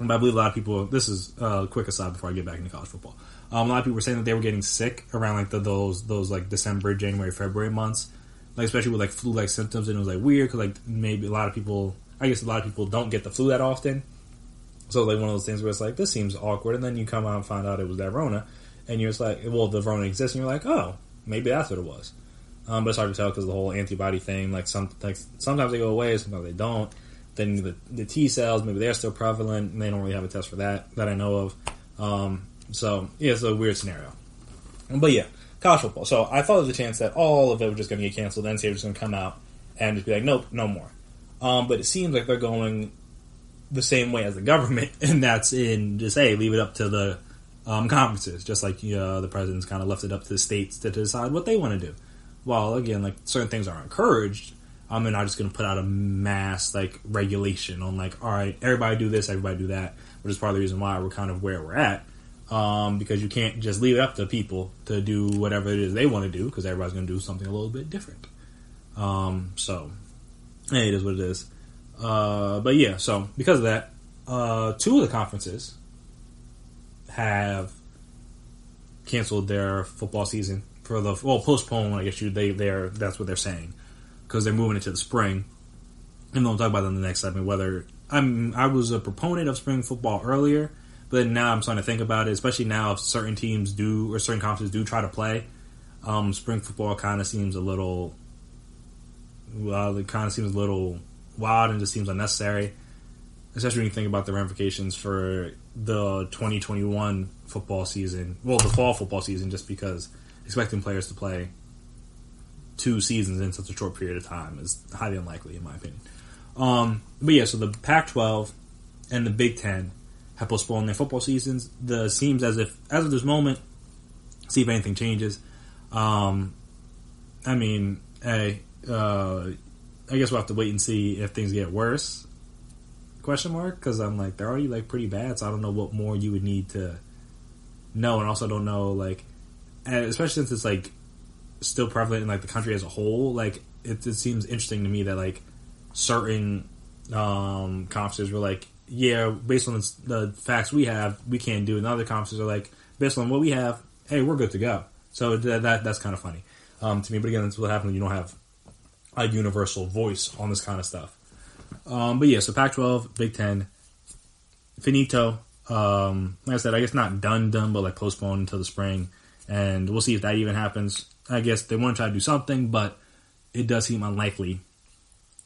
and I believe a lot of people. This is a quick aside before I get back into college football. A lot of people were saying that they were getting sick around like those like December, January, February months, like especially with like flu-like symptoms, and it was like weird because like maybe a lot of people don't get the flu that often. So like one of those things where it's like, this seems awkward, and then you come out and find out it was that Rona, and you're just like, well, the Rona exists, and you're like, oh, maybe that's what it was. But it's hard to tell because the whole antibody thing, sometimes they go away, sometimes they don't. Then the T cells, maybe they're still prevalent, and they don't really have a test for that I know of. So yeah, it's a weird scenario. But yeah, college football. So I thought there was a chance that all of it was just going to get canceled, the NCAA was going to come out and just be like, nope, no more. But it seems like they're going the same way as the government, and that's in just, hey, leave it up to the conferences, just like the president's kind of left it up to the states to decide what they want to do. While, again, like, certain things are encouraged, they're not just going to put out a mass, like, regulation on, like, all right, everybody do this, everybody do that, which is part of the reason why we're kind of where we're at, because you can't just leave it up to people to do whatever it is they want to do, because everybody's going to do something a little bit different. So, hey, it is what it is. But yeah, so because of that, 2 of the conferences have canceled their football season for postpone. I guess that's what they're saying, because they're moving it to the spring. And we'll talk about that in the next segment. Whether I was a proponent of spring football earlier, but then now I'm starting to think about it. Especially now, if certain teams do or certain conferences do try to play, spring football kind of seems a little. Well, it kind of seems a little wild and just seems unnecessary, especially when you think about the ramifications for the 2021 football season, well, the fall football season, just because expecting players to play 2 seasons in such a short period of time is highly unlikely, in my opinion. But yeah, so the Pac-12 and the Big Ten have postponed their football seasons. The seems as of this moment, see if anything changes. I guess we'll have to wait and see if things get worse, ? Because I'm like, they're already like pretty bad, so I don't know what more you would need to know, and also don't know like and especially since it's like still prevalent in like the country as a whole, like it seems interesting to me that like certain conferences were like, yeah, based on the facts we have, we can't do it. And other conferences are like, based on what we have, hey, we're good to go. So that's kind of funny to me. But again, that's what happens when you don't have a universal voice on this kind of stuff. But yeah, so Pac-12, Big Ten, finito. Like I said, I guess not done, but like postponed until the spring. And we'll see if that even happens. I guess they want to try to do something, but it does seem unlikely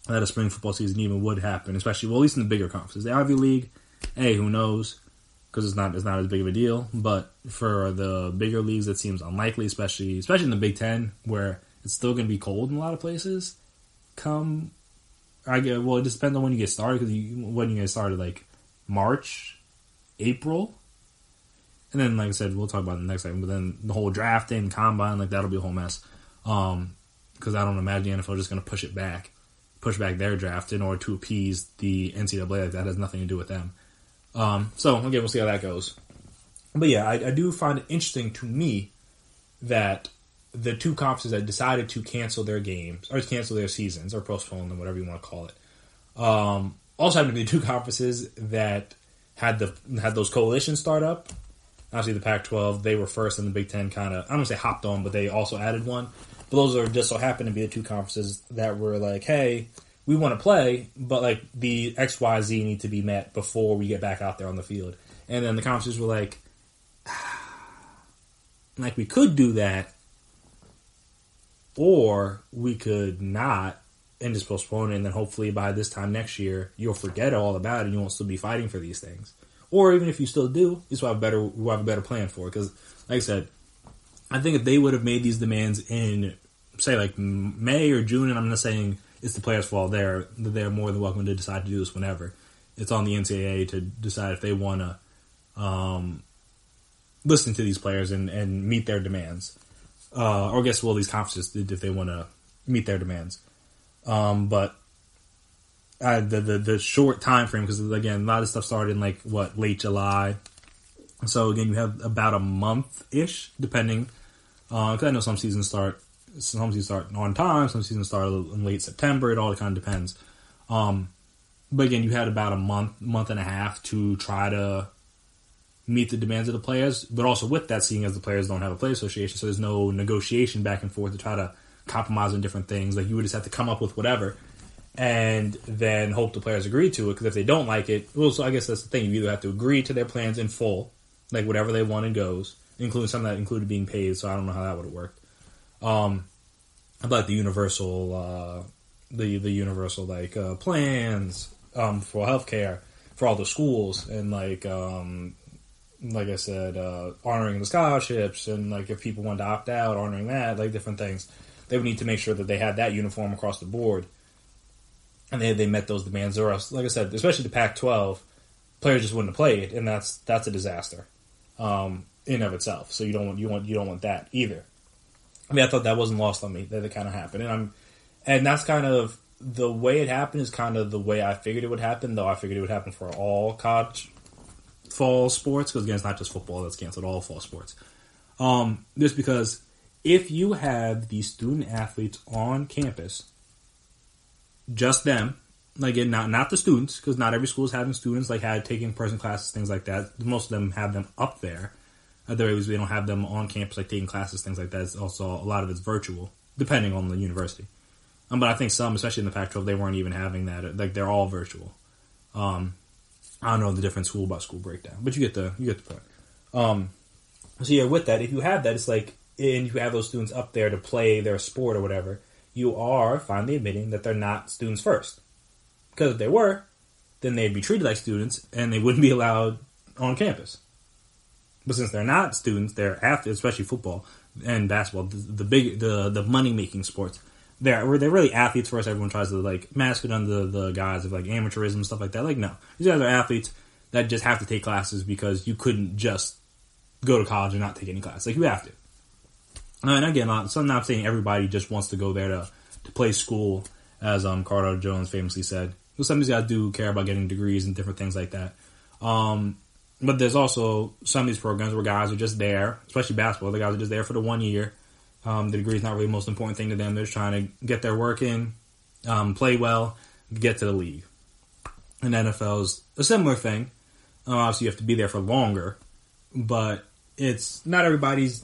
that a spring football season even would happen, especially, well, at least in the bigger conferences. The Ivy League, hey, who knows? Because it's not as big of a deal. But for the bigger leagues, it seems unlikely, especially in the Big Ten, where it's still going to be cold in a lot of places. It just depends on when you get started, because when you get started, like March, April, and then, like I said, we'll talk about it in the next segment, but then the whole drafting, combine, like that'll be a whole mess. Because I don't imagine the NFL just going to push back their draft in order to appease the NCAA. Like that has nothing to do with them. So again, we'll see how that goes. But yeah, I do find it interesting to me that the two conferences that decided to cancel their games, or cancel their seasons, or postpone them, whatever you want to call it, also happened to be the two conferences that had those coalitions start up. Obviously, the Pac-12, they were first, and the Big Ten kind of, I don't want to say hopped on, but they also added one. But those are just so happen to be the two conferences that were like, hey, we want to play, but like the XYZ need to be met before we get back out there on the field. And then the conferences were like we could do that, or we could not and just postpone it, and then hopefully by this time next year, you'll forget all about it and you won't still be fighting for these things. Or even if you still do, we'll have a better plan for it. Because, like I said, I think if they would have made these demands in, say, like May or June, and I'm not saying it's the players' fault, they're more than welcome to decide to do this whenever. It's on the NCAA to decide if they want to listen to these players and meet their demands. Or I guess, well, these conferences if they want to meet their demands. But the short time frame, because again, a lot of stuff started in late July. So again, you have about a month-ish, depending. Because I know some seasons start on time, some seasons start in late September. It all kind of depends. But again, you had about a month and a half to try to meet the demands of the players. But also with that, seeing as the players don't have a player association, so there's no negotiation back and forth to try to compromise on different things. Like, you would just have to come up with whatever and then hope the players agree to it. Because if they don't like it, well, so I guess that's the thing. You either have to agree to their plans in full, like whatever they want and goes, including some that included being paid. So I don't know how that would have worked. About the universal, the universal plans for healthcare for all the schools, and like I said, honoring the scholarships, and like if people wanted to opt out, honoring that, like different things. They would need to make sure that they had that uniform across the board, and they met those demands. Or else, like I said, especially the Pac-12, players just wouldn't have played, and that's a disaster in of itself. So you don't want that either. I mean, I thought that wasn't lost on me that it kind of happened, and that's kind of the way it happened is kind of the way I figured it would happen. Though I figured it would happen for all college fall sports, because again, it's not just football that's canceled, all fall sports. Just because if you have these student athletes on campus, just them, again, not the students, because not every school is having students taking person classes, things like that. Most of them have them up there. At the very least, they don't have them on campus, taking classes, things like that. It's also, a lot of it's virtual, depending on the university. But I think some, especially in the Pac-12, they weren't even having that. Like, they're all virtual. I don't know the different school by school breakdown, but you get the point. So yeah, with that, if you have that, it's like, and you have those students up there to play their sport or whatever, you are finally admitting that they're not students first. Because if they were, then they'd be treated like students, and they wouldn't be allowed on campus. But since they're not students, they're athletes, especially football and basketball, the money making sports. They're really athletes first. Everyone tries to mask it under the guise of amateurism and stuff like that. No, these guys are athletes that just have to take classes because you couldn't just go to college and not take any class. You have to. And again, so I'm not saying everybody just wants to go there to play school, as Cardinals Jones famously said. Some of these guys do care about getting degrees and different things like that. But there's also some of these programs where guys are just there, especially basketball. The guys are just there for the 1 year. The degree is not really the most important thing to them. They're just trying to get their work in, play well, get to the league. And NFL is a similar thing. Obviously, you have to be there for longer, but it's not everybody's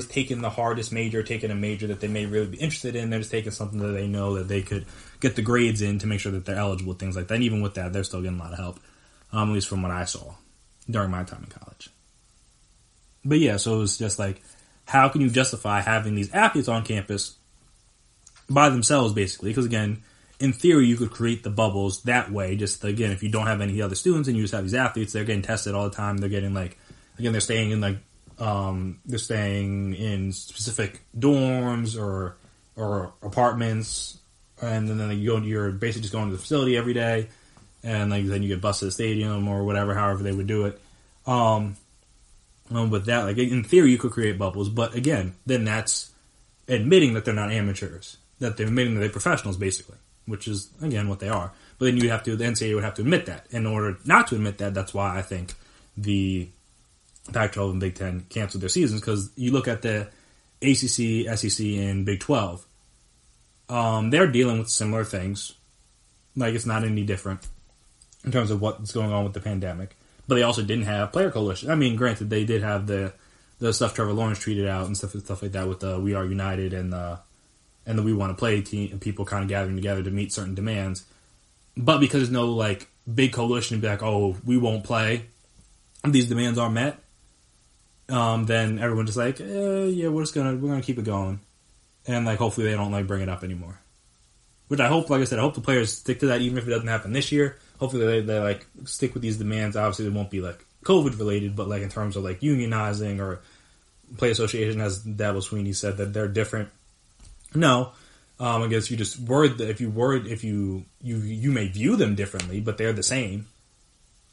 taking the hardest major, taking a major that they may really be interested in. They're just taking something that they know that they could get the grades in to make sure that they're eligible, things like that. And even with that, they're still getting a lot of help, at least from what I saw during my time in college. But yeah, so it was just like, how can you justify having these athletes on campus by themselves, basically? Because again, in theory, you could create the bubbles that way. Just again, if you don't have any other students and you just have these athletes, they're getting tested all the time. They're getting they're staying in specific dorms or apartments, and then you're basically just going to the facility every day, and then you get bused to the stadium or whatever, however they would do it. With that, in theory, you could create bubbles, but again, then that's admitting that they're not amateurs, that they're admitting that they're professionals, basically, which is, again, what they are. But then the NCAA would have to admit that. In order not to admit that, that's why I think the Pac-12 and Big Ten canceled their seasons, because you look at the ACC, SEC, and Big 12, they're dealing with similar things. It's not any different in terms of what's going on with the pandemic. But they also didn't have player coalition. I mean, granted, they did have the stuff Trevor Lawrence tweeted out and stuff like that with the We Are United and the We Want to Play team, and people kind of gathering together to meet certain demands. But because there's no big coalition to be like, oh, we won't play, these demands aren't met, then everyone's just yeah, we're gonna keep it going, and hopefully they don't bring it up anymore. Which I hope, like I said, I hope the players stick to that, even if it doesn't happen this year. Hopefully they stick with these demands. Obviously, they won't be COVID related, but in terms of unionizing or play association, as Dabo Swinney said, that they're different. No, I guess you just you may view them differently, but they're the same.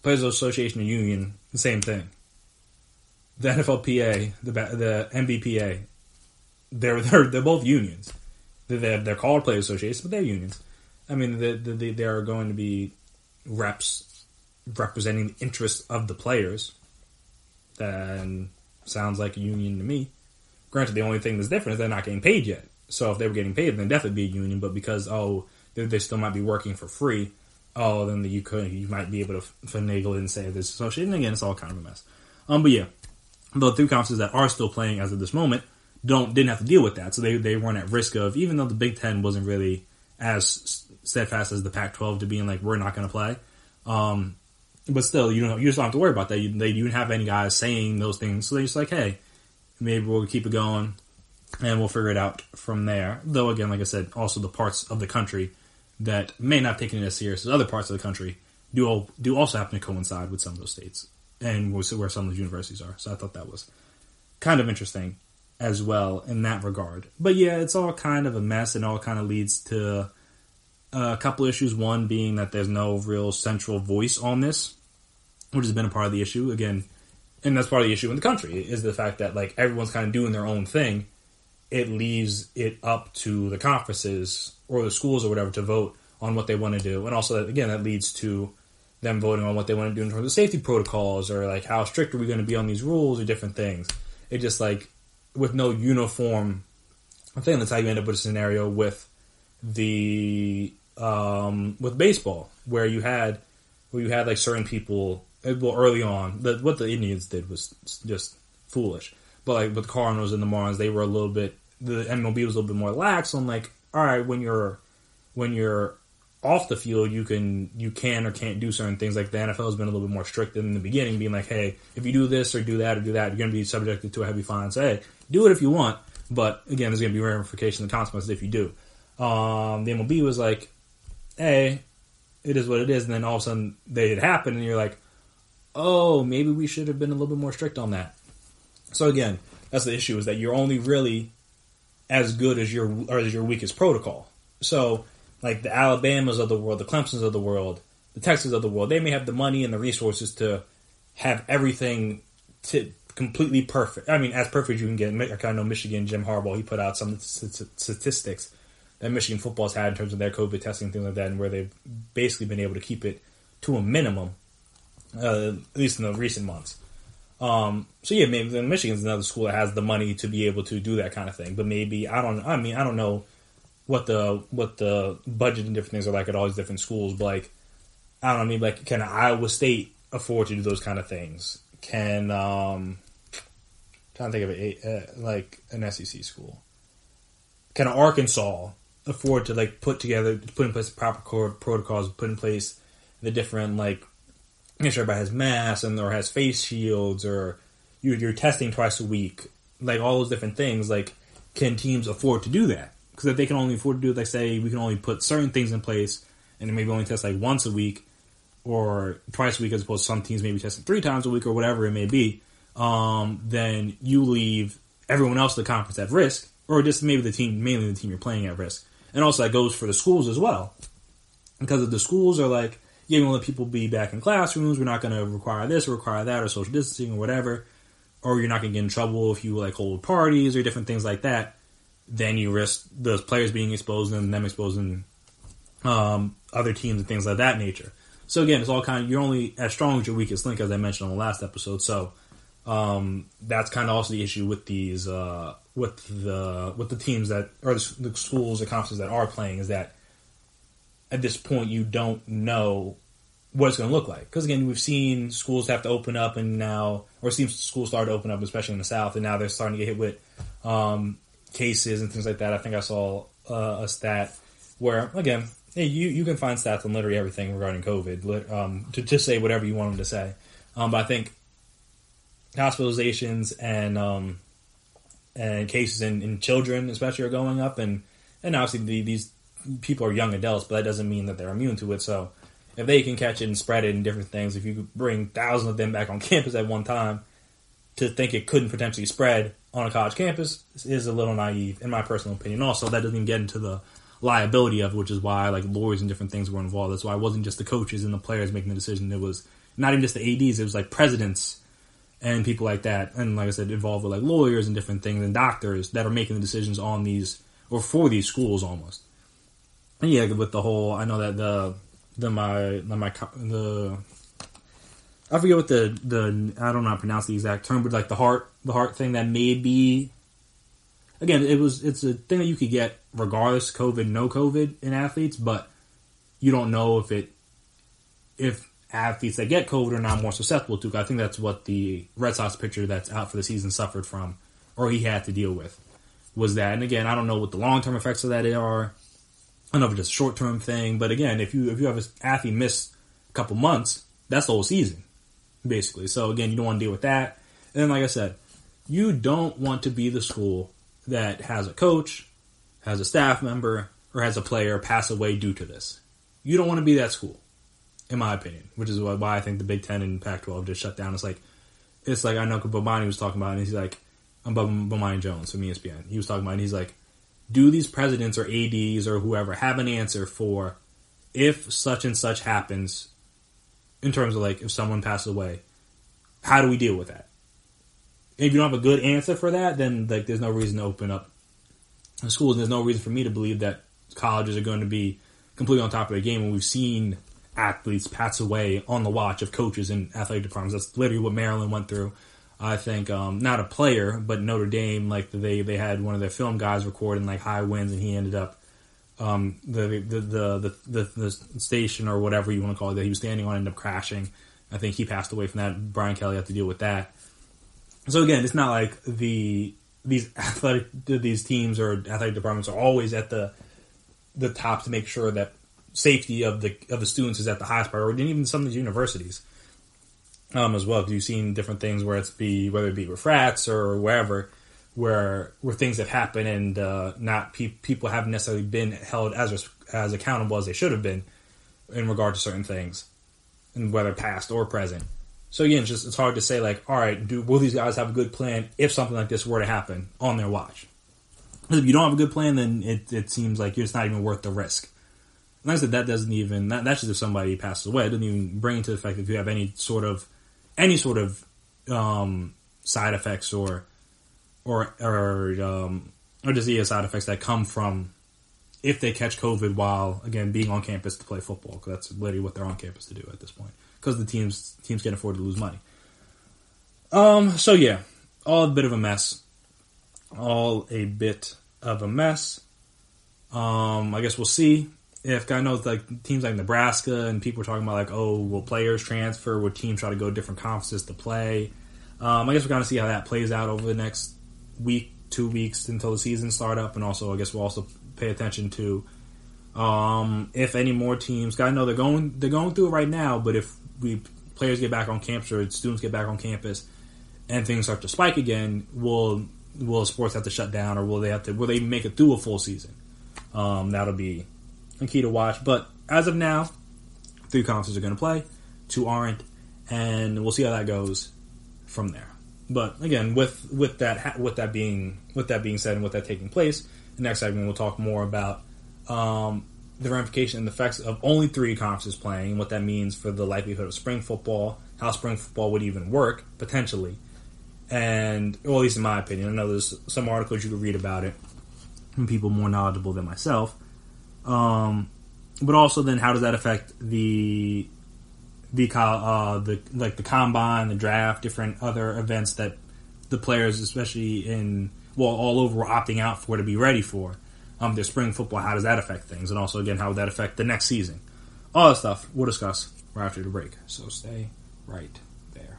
Players Association and union, the same thing. The NFLPA, the NBPA, they're both unions. They're called players associations, but they're unions. I mean, they are going to be reps representing the interests of the players. Then sounds like a union to me. Granted, the only thing that's different is they're not getting paid yet. So if they were getting paid, then definitely be a union. But because they still might be working for free, then you might be able to finagle it and say this association. And again, it's all kind of a mess. But yeah, the three conferences that are still playing as of this moment didn't have to deal with that, so they weren't at risk of, even though the Big Ten wasn't really as steadfast as the Pac-12 to being we're not going to play. But still, you just don't have to worry about that. You didn't have any guys saying those things, so they're just hey, maybe we'll keep it going and we'll figure it out from there. Though again, like I said, also the parts of the country that may not take it as serious as other parts of the country do also happen to coincide with some of those states and where some of those universities are. So I thought that was kind of interesting as well in that regard. But yeah, it's all kind of a mess, and all kind of leads to a couple issues. One being that there's no real central voice on this, which has been a part of the issue again, and that's part of the issue in the country, is the fact that everyone's kind of doing their own thing. It leaves it up to the conferences or the schools or whatever to vote on what they want to do, and also that leads to them voting on what they want to do in terms of safety protocols, or how strict are we going to be on these rules, or different things. It just with no uniform thing, that's how you end up with a scenario with the with baseball, where you had certain people. Well, early on, what the Indians did was just foolish. But with the Cardinals and the Marlins, they were a little bit. The MLB was a little bit more lax on all right, when you're off the field, you can or can't do certain things. The NFL has been a little bit more strict in the beginning, being hey, if you do this or do that, you're going to be subjected to a heavy fine. So hey, do it if you want, but again, there's going to be ramifications and consequences if you do. The MLB was hey, it is what it is, and then all of a sudden it happened, and you're oh, maybe we should have been a little bit more strict on that. So again, that's the issue, is that you're only really as good as your weakest protocol. So the Alabamas of the world, the Clemsons of the world, the Texas of the world, they may have the money and the resources to have everything completely perfect. I mean, as perfect as you can get. I know Michigan, Jim Harbaugh, he put out some statistics that Michigan football's had in terms of their COVID testing and things like that, and where they've basically been able to keep it to a minimum. at least in the recent months. So yeah, maybe Michigan's another school that has the money to be able to do that kind of thing. But maybe I don't know what the budget and different things are like at all these different schools. But like, I don't know, maybe like can Iowa State afford to do those kind of things? Can trying to think of like an SEC school. Can Arkansas afford to like put in place the proper protocols, put in place the different like make sure everybody has masks or has face shields or you're testing twice a week, like all those different things. Like, can teams afford to do that? Because if they can only afford to do it, like say we can only put certain things in place and then maybe only test like once a week or twice a week as opposed to some teams maybe testing 3 times a week or whatever it may be, then you leave everyone else in the conference at risk, or just mainly the team you're playing at risk. And also that goes for the schools as well. Because if the schools are like, yeah, we're going to let people be back in classrooms, we're not going to require this or require that or social distancing or whatever, or you're not going to get in trouble if you like hold parties or different things like that, then you risk those players being exposed and them exposing other teams and things like that nature. So again, it's all kind of, you're only as strong as your weakest link, as I mentioned on the last episode. So that's kind of also the issue with these with the teams that or the schools or conferences that are playing, is that at this point you don't know what it's going to look like. Because again, we've seen schools have to open up, and now, or it seems schools started to open up, especially in the South, and now they're starting to get hit with cases and things like that. I think I saw a stat where, again, hey, you can find stats on literally everything regarding COVID, to just say whatever you want them to say. But I think hospitalizations and cases in children especially are going up, and obviously these people are young adults, but that doesn't mean that they're immune to it. So if they can catch it and spread it and different things, if you could bring thousands of them back on campus at one time, to think it couldn't potentially spread on a college campus is a little naive, in my personal opinion. Also, that doesn't even get into the liability of it, which is why like lawyers and different things were involved. That's why it wasn't just the coaches and the players making the decision. It was not even just the ADs. It was like presidents and people like that. And like I said, involved with like lawyers and different things and doctors that are making the decisions on these or for these schools almost. And yeah, with the whole, I know that I forget what the I don't know how to pronounce the exact term, but like the heart thing that may be, again, it's a thing that you could get regardless, COVID, no COVID in athletes, but you don't know if athletes that get COVID are not more susceptible to it. I think that's what the Red Sox pitcher that's out for the season suffered from, or he had to deal with, was that. And again, I don't know what the long-term effects of that are. I don't know if it's just a short-term thing, but again, if you have an athlete miss a couple months, that's the whole season, basically. So again, you don't want to deal with that. And then, like I said, you don't want to be the school that has a coach, has a staff member, or has a player pass away due to this. You don't want to be that school, in my opinion, which is why I think the Big Ten and Pac-12 just shut down. It's like I know Bomani was talking about it, and he's like, I'm Bomani Jones from ESPN. He was talking about it, and he's like, do these presidents or ADs or whoever have an answer for if such and such happens, in terms of like if someone passes away, how do we deal with that? If you don't have a good answer for that, then like there's no reason to open up schools. There's no reason for me to believe that colleges are going to be completely on top of their game when we've seen athletes pass away on the watch of coaches and athletic departments. That's literally what Maryland went through. I think not a player, but Notre Dame, like they had one of their film guys recording like high winds, and he ended up the station or whatever you want to call it that he was standing on ended up crashing. I think he passed away from that. Brian Kelly had to deal with that. So again, it's not like these teams or athletic departments are always at the top to make sure that safety of the students is at the highest priority, and even some of these universities as well. Because you've seen different things whether it be with frats or wherever, where things have happened and not people haven't necessarily been held as accountable as they should have been in regard to certain things, and whether past or present. So again, it's hard to say like, all right, will these guys have a good plan if something like this were to happen on their watch? Because if you don't have a good plan, then it seems like it's not even worth the risk. And like I said, that's just if somebody passes away. It doesn't even bring into the fact that if you have any sort of side effects or just side effects that come from if they catch COVID while, again, being on campus to play football, because that's literally what they're on campus to do at this point. because the teams can afford to lose money. So yeah, all a bit of a mess. I guess we'll see if I know like teams like Nebraska and people are talking about like, oh, will players transfer? Will teams try to go to different conferences to play? I guess we're going to see how that plays out over the next week, 2 weeks until the season start up, and also I guess we'll also pay attention to if any more teams. I know they're going through it right now, but if players get back on campus or students get back on campus and things start to spike again, will sports have to shut down, or will they make it through a full season? That'll be a key to watch. But as of now, 3 conferences are going to play, 2 aren't, and we'll see how that goes from there. But again, with that being said and with that taking place, the next segment we'll talk more about the ramification and the effects of only 3 conferences playing, and what that means for the likelihood of spring football, how spring football would even work potentially, and or at least in my opinion, I know there's some articles you could read about it from people more knowledgeable than myself. But also then how does that affect the combine, the draft, different other events that the players, especially all over, were opting out for to be ready for their spring football. How does that affect things? And also, again, how would that affect the next season? All that stuff we'll discuss right after the break. So stay right there.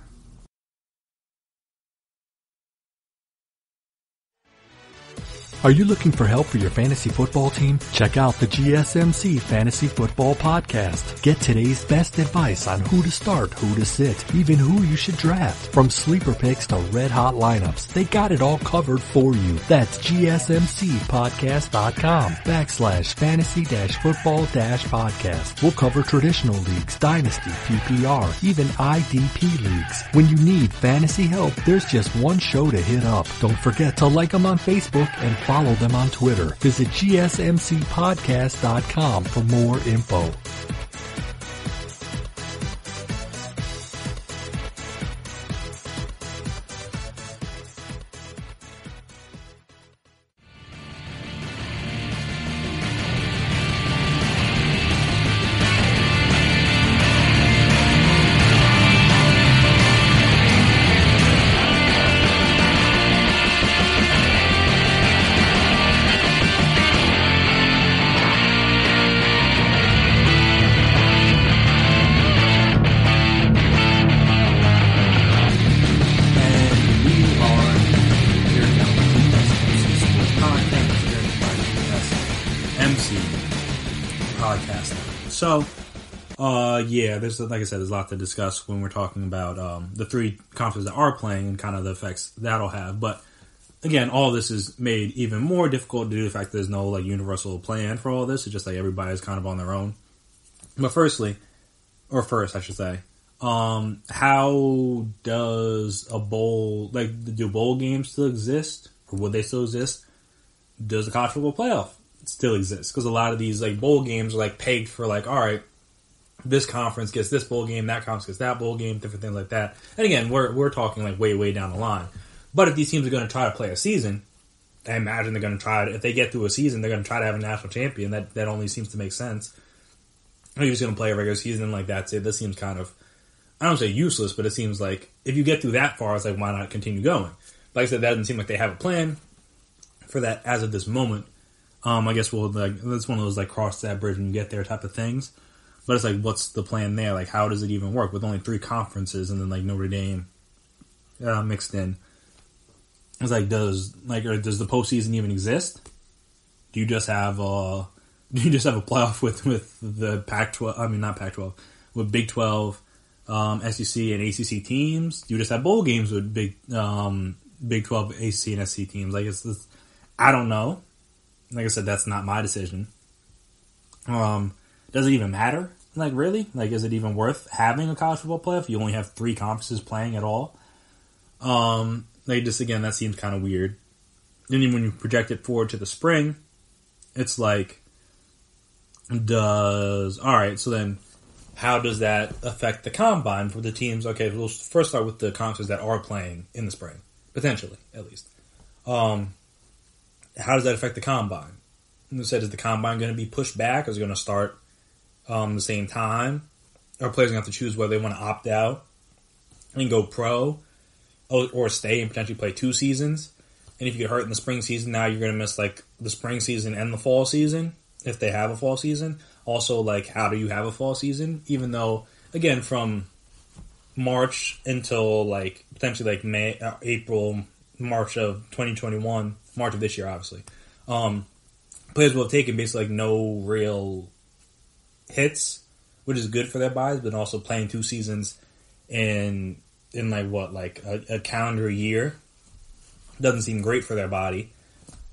Are you looking for help for your fantasy football team? Check out the GSMC Fantasy Football Podcast. Get today's best advice on who to start, who to sit, even who you should draft. From sleeper picks to red hot lineups, they got it all covered for you. That's gsmcpodcast.com/fantasy-football-podcast. We'll cover traditional leagues, dynasty, PPR, even IDP leagues. When you need fantasy help, there's just one show to hit up. Don't forget to like them on Facebook and follow them on Twitter. Visit gsmcpodcast.com for more info. There's, like I said, there's a lot to discuss when we're talking about the 3 conferences that are playing and kind of the effects that'll have. But again, all this is made even more difficult due to the fact that there's no like universal plan for all this. It's just like everybody's kind of on their own. But first, I should say, how does a bowl, do bowl games still exist, or would they still exist? Does the college football playoff still exist? Because a lot of these like bowl games are like pegged for like, all right, this conference gets this bowl game, that conference gets that bowl game, different things like that. And again, we're talking like way down the line. But if these teams are going to try to play a season, I imagine they're going to try to, if they get through a season, they're going to try to have a national champion. That only seems to make sense. Or you're just going to play a regular season like that's it. This seems kind of, I don't say useless, but it seems like if you get through that far, it's like, why not continue going? Like I said, that doesn't seem like they have a plan for that as of this moment. I guess that's one of those like cross that bridge when you get there type of things. But it's like, what's the plan there? Like, how does it even work with only 3 conferences and then like Notre Dame mixed in? It's like, does the postseason even exist? Do you just have a playoff with the Pac-12? I mean, not Pac-12, with Big 12, SEC and ACC teams? Do you just have bowl games with Big 12, ACC and SEC teams? Like, it's I don't know. Like I said, that's not my decision. Does it even matter? Like, really? Like, is it even worth having a college football playoff? You only have 3 conferences playing at all. Again, that seems kind of weird. And then when you project it forward to the spring, it's like, alright, so then how does that affect the combine for the teams? Okay, we'll first start with the conferences that are playing in the spring. Potentially, at least. How does that affect the combine? And they said, is the combine going to be pushed back? Or is it going to start the same time? our players are going to have to choose whether they want to opt out and go pro or stay and potentially play 2 seasons. And if you get hurt in the spring season, now you're going to miss like the spring season and the fall season if they have a fall season. Also, like, how do you have a fall season? Even though, again, from March until like potentially like May, April, March of 2021, March of this year, obviously, players will have taken basically like no real hits, which is good for their bodies, but also playing 2 seasons in like what, like a calendar year doesn't seem great for their body.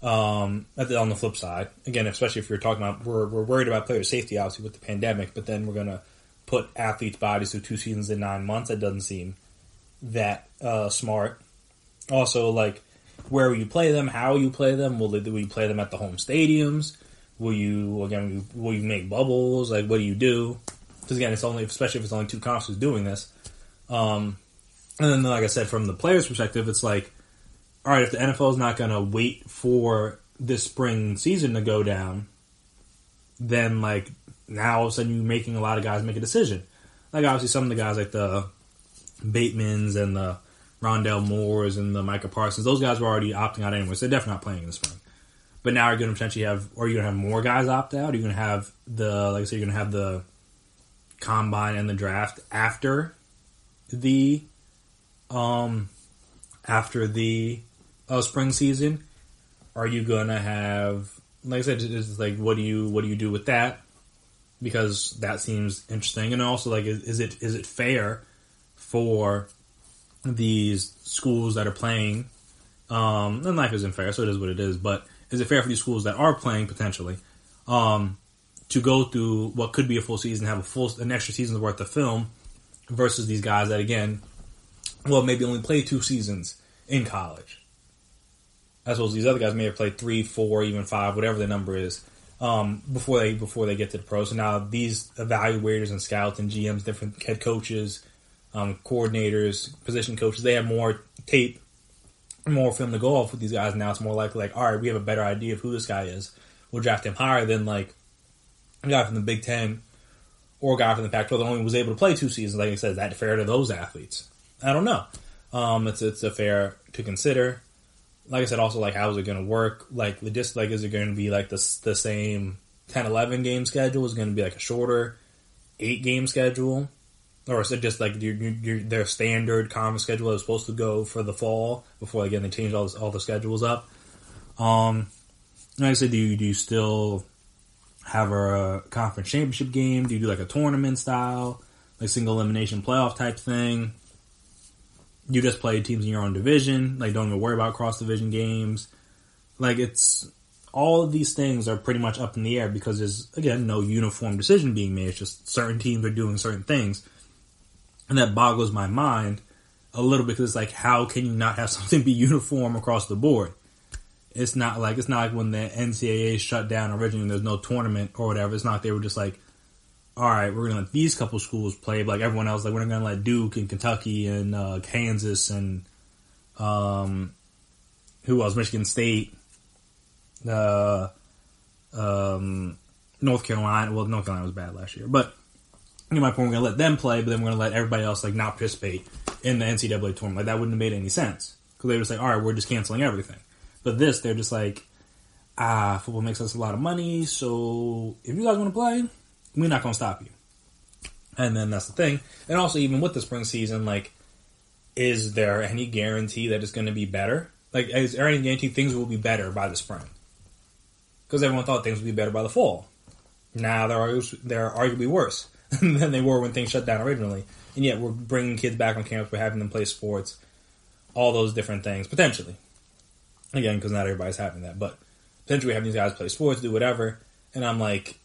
On the flip side, again, especially if you're talking about, we're worried about player safety, obviously, with the pandemic, but then we're going to put athletes' bodies through 2 seasons in 9 months. That doesn't seem that smart. Also, like, where will you play them? How will you play them? Will you play them at the home stadiums? Will you make bubbles? Like, what do you do? Because again, it's only, especially if it's only 2 conferences doing this. And then, like I said, from the player's perspective, it's like, all right, if the NFL is not going to wait for this spring season to go down, then, like, now all of a sudden you're making a lot of guys make a decision. Like, obviously, some of the guys, like the Batemans and the Rondell Moores and the Micah Parsons, those guys were already opting out anyway, so they're definitely not playing in the spring. But now you're going to potentially have, or you're going to have more guys opt out. You're going to have like I said, you're going to have the combine and the draft after the spring season. Are you going to have, like I said, it's like, what do you do with that? Because that seems interesting. And also, like, is it fair for these schools that are playing? And life isn't fair, so it is what it is. But is it fair for these schools that are playing potentially to go through what could be a full season, have an extra season's worth of film, versus these guys that, again, well, maybe only play 2 seasons in college. I suppose these other guys may have played 3, 4, even 5, whatever the number is, before they get to the pros. So now these evaluators and scouts and GMs, different head coaches, coordinators, position coaches, they have more tape, more film to go off with these guys. Now it's more likely, like, all right, we have a better idea of who this guy is. We'll draft him higher than, like, a guy from the Big Ten or a guy from the Pac-12 that only was able to play 2 seasons. Like I said, is that fair to those athletes? I don't know. It's a fair to consider. Like I said, also, like, how is it going to work? Like, just like, is it going to be like the same 10-11 game schedule? Is it going to be like a shorter 8 game schedule? Or is it just like their standard conference schedule that was supposed to go for the fall before, again, they changed all the schedules up? Like I said, do you still have a conference championship game? Do you do like a tournament style, like single elimination playoff type thing? You just play teams in your own division, like, don't even worry about cross-division games. Like, it's, all of these things are pretty much up in the air because there's, again, no uniform decision being made. It's just certain teams are doing certain things. And that boggles my mind a little bit, because it's like, how can you not have something be uniform across the board? It's not like when the NCAA shut down originally and there's no tournament or whatever. It's not like they were just like, all right, we're going to let these couple schools play, but like everyone else, like, we're not going to let Duke and Kentucky and Kansas and who else? Michigan State, North Carolina. Well, North Carolina was bad last year, but you know my point. We're going to let them play, but then we're going to let everybody else, like, not participate in the NCAA tournament. Like, that wouldn't have made any sense, because they were just like, all right, we're just canceling everything. But this, they're just like, football makes us a lot of money, so if you guys want to play, we're not going to stop you. And then that's the thing. And also, even with the spring season, like, is there any guarantee that it's going to be better? Like, is there any guarantee things will be better by the spring? Because everyone thought things would be better by the fall. Now they're arguably worse than they were when things shut down originally. And yet we're bringing kids back on campus, we're having them play sports, all those different things, potentially. Again, because not everybody's having that. But potentially having these guys play sports, do whatever. And I'm like,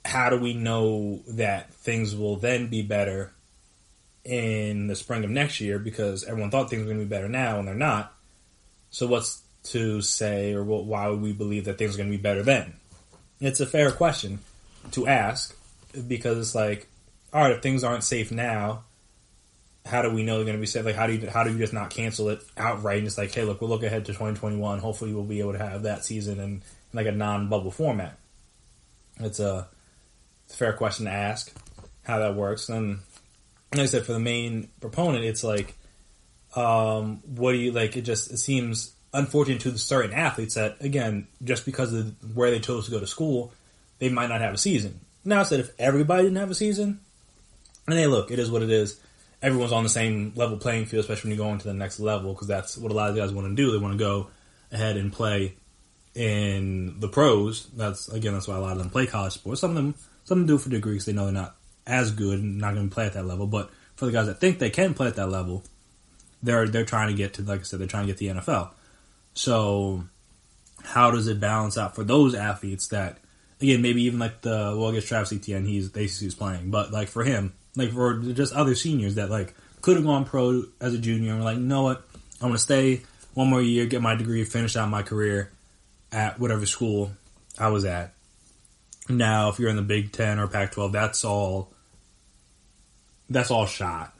how do we know that things will then be better in the spring of next year? Because everyone thought things were going to be better now, and they're not. So what's to say, or why would we believe that things are going to be better then? It's a fair question to ask, because it's like, all right, if things aren't safe now, how do we know they're going to be safe? Like, how do you just not cancel it outright and just like, hey, look, we'll look ahead to 2021. Hopefully we'll be able to have that season in like a non-bubble format. It's a fair question to ask. how that works. And like I said, for the main proponent, it's like, what do you like? It seems unfortunate to certain athletes that, again, just because of where they chose to go to school, they might not have a season. Now, I said if everybody didn't have a season, and hey, look, it is what it is. Everyone's on the same level playing field, especially when you go into the next level, because that's what a lot of guys want to do. They want to go ahead and play in the pros. That's why a lot of them play college sports. Some of them do for degrees. They know they're not as good and not going to play at that level. But for the guys that think they can play at that level, they're trying to get to, like I said, they're trying to get to the NFL. So how does it balance out for those athletes that, again, maybe even like I guess Travis Etienne, he's playing, but like for him, like for just other seniors that like could have gone pro as a junior and were like, you know what, I'm going to stay one more year, get my degree, finish out my career at whatever school I was at. Now, if you're in the Big Ten or Pac-12, that's all shot.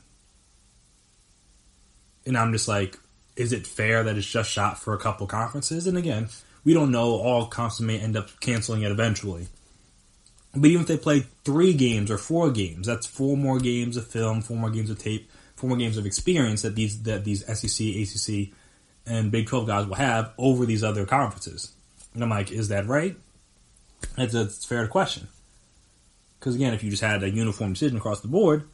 And I'm just like, is it fair that it's just shot for a couple conferences? And again, we don't know. All conferences may end up canceling it eventually. But even if they play 3 games or 4 games, that's 4 more games of film, 4 more games of tape, 4 more games of experience that these SEC, ACC, and Big 12 guys will have over these other conferences. And I'm like, is that right? It's a fair question. Because again, if you just had a uniform decision across the board,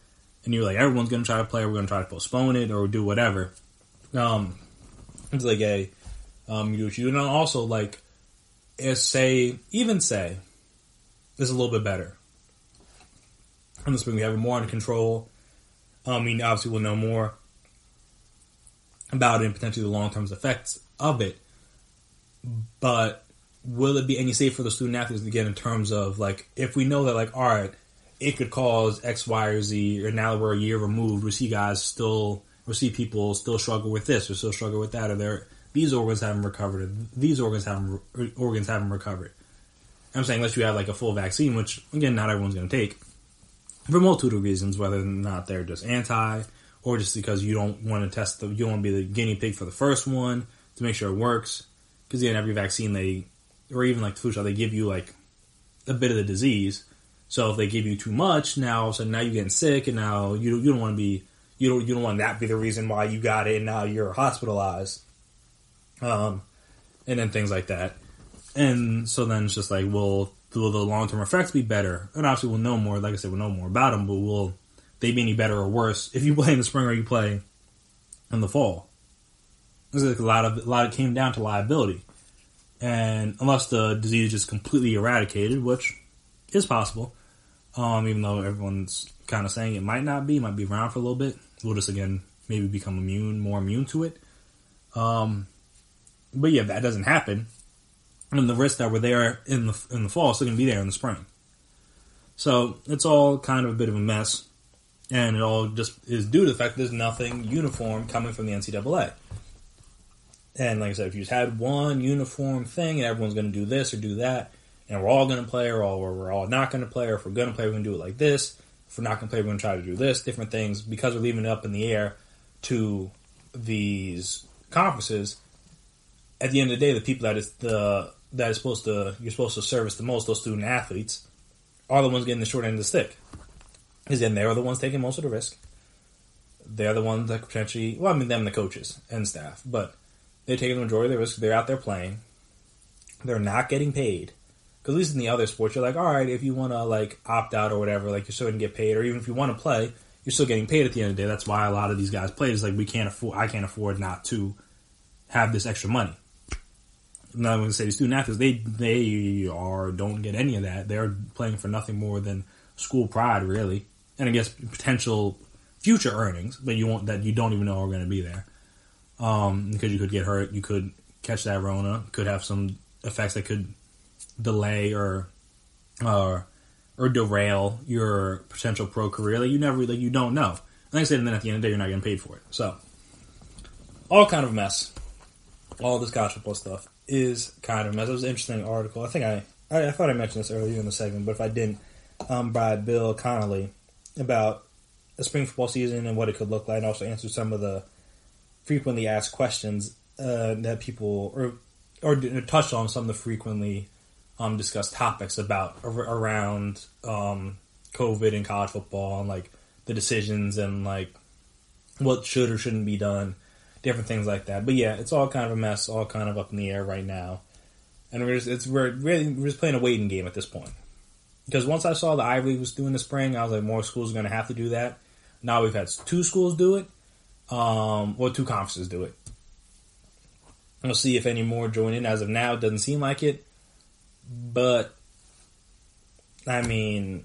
and you're like, everyone's going to try to play, or we're going to try to postpone it, or do whatever. It's like, hey, you do what you do. And also, like, say, this is a little bit better. In the spring, we have it more under control. Obviously, we'll know more about it and potentially the long-term effects of it. But will it be any safe for the student athletes, again, in terms of, like, if we know that, like, all right, it could cause X, Y, or Z, or now that we're a year removed, we see people still struggle with this, or still struggle with that, or these organs haven't recovered, these organs haven't recovered. I'm saying unless you have like a full vaccine, which again not everyone's going to take, for a multitude of reasons, whether or not they're just anti, or just because you don't want to you don't want to be the guinea pig for the first one to make sure it works. Because again, every vaccine or even like the flu shot, they give you like a bit of the disease. So if they give you too much, now all of a sudden now you're getting sick, and now you don't want to be. You don't want that to be the reason why you got it, and now you're hospitalized, and then things like that. And so then it's just like, will the long-term effects be better? And obviously we'll know more. Like I said, we'll know more about them, but will they be any better or worse if you play in the spring or you play in the fall? It's like a lot of came down to liability, and unless the disease is just completely eradicated, which is possible, even though everyone's kind of saying it might not be, might be around for a little bit. We'll just, again, maybe become more immune to it. But yeah, if that doesn't happen, and the risks that were there in the fall are still going to be there in the spring. So it's all kind of a bit of a mess, and it all just is due to the fact that there's nothing uniform coming from the NCAA. And like I said, if you just had one uniform thing and everyone's going to do this or do that, and we're all going to play, or we're all not going to play, or if we're going to play, we're going to do it like this. If we're not going to play, we're going to try to do this, different things, because we're leaving it up in the air to these conferences. At the end of the day, the people you're supposed to service the most, those student athletes, are the ones getting the short end of the stick. Because then they're the ones taking most of the risk. They're the ones that potentially, them and the coaches and staff, but they're taking the majority of the risk. They're out there playing. They're not getting paid. Because at least in the other sports, you're like, all right, if you want to like opt out or whatever, like you're still going to get paid. Or even if you want to play, you're still getting paid at the end of the day. That's why a lot of these guys play. It's like I can't afford not to have this extra money. Now I'm going to say the student athletes, they don't get any of that. They're playing for nothing more than school pride, really, and I guess potential future earnings, but you don't even know are going to be there. Because you could get hurt, you could catch that Rona, could have some effects that could delay or derail your potential pro career. Like you don't know. Like I said, and then at the end of the day, you're not getting paid for it. So, all kind of a mess. All this college football stuff is kind of a mess. It was an interesting article. I think I thought I mentioned this earlier in the segment, but if I didn't, by Bill Connolly about the spring football season and what it could look like, and also answer some of the frequently asked questions that people or touched on some of the frequently discussed topics around COVID and college football and like the decisions and like what should or shouldn't be done, different things like that. But yeah, it's all kind of a mess, all kind of up in the air right now, and we're just playing a waiting game at this point. Because once I saw the Ivy League was doing the spring, I was like, more schools are going to have to do that. Now we've had 2 schools do it, or 2 conferences do it. We'll see if any more join in. As of now, it doesn't seem like it, but I mean,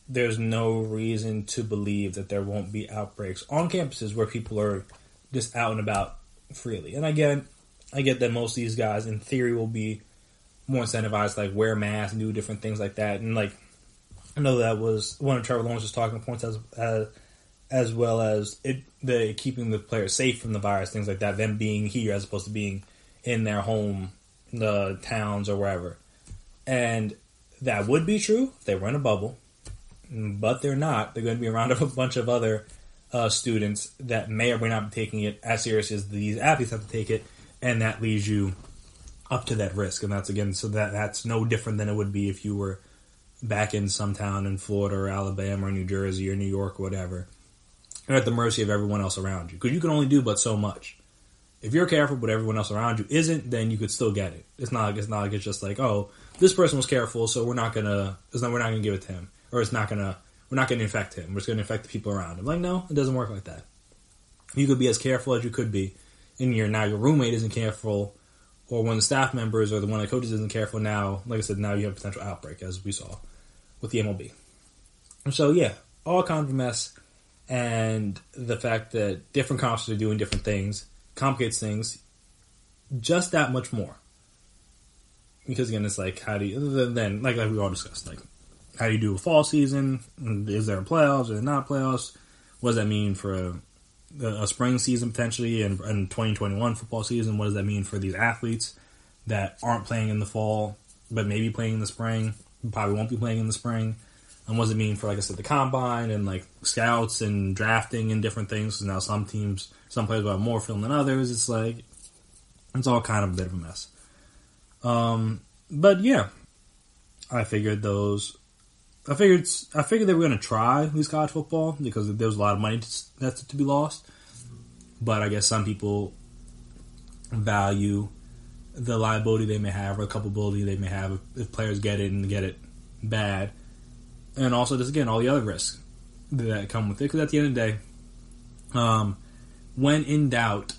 there's no reason to believe that there won't be outbreaks on campuses where people are just out and about freely. And again, I get that most of these guys, in theory, will be more incentivized, like wear masks and do different things like that. And like, I know that was one of Trevor Lawrence's talking points, as well as the keeping the players safe from the virus, things like that. Them being here as opposed to being in their home, the towns or wherever. And that would be true if they were in a bubble. But they're not. They're going to be around a bunch of other students that may or may not be taking it as serious as these athletes have to take it, and that leaves you up to that risk. And that's, again, so that's no different than it would be if you were back in some town in Florida or Alabama or New Jersey or New York or whatever. You're at the mercy of everyone else around you, because you can only do but so much. If you're careful but everyone else around you isn't, then you could still get it. It's not like it's just like, oh, this person was careful, so we're not gonna give it to him. Or we're not going to infect him. We're just going to infect the people around him. Like, no, it doesn't work like that. You could be as careful as you could be, and your roommate isn't careful, or one of the staff members or one of the coaches isn't careful. Now, like I said, now you have a potential outbreak, as we saw with the MLB. So yeah, all kind of a mess, and the fact that different conferences are doing different things complicates things just that much more. Because again, it's like, how do you then like we all discussed, like, how do you do a fall season? Is there playoffs or not playoffs? What does that mean for a spring season potentially and 2021 football season? What does that mean for these athletes that aren't playing in the fall but maybe playing in the spring? Probably won't be playing in the spring. And what does it mean for, like I said, the combine and like scouts and drafting and different things? So now some players will have more film than others. It's like, it's all kind of a bit of a mess. But yeah, I figured they were going to try at least college football because there was a lot of money that's to be lost. But I guess some people value the liability they may have or the culpability they may have if players get it and get it bad. And also, just again, all the other risks that come with it. Because at the end of the day, when in doubt,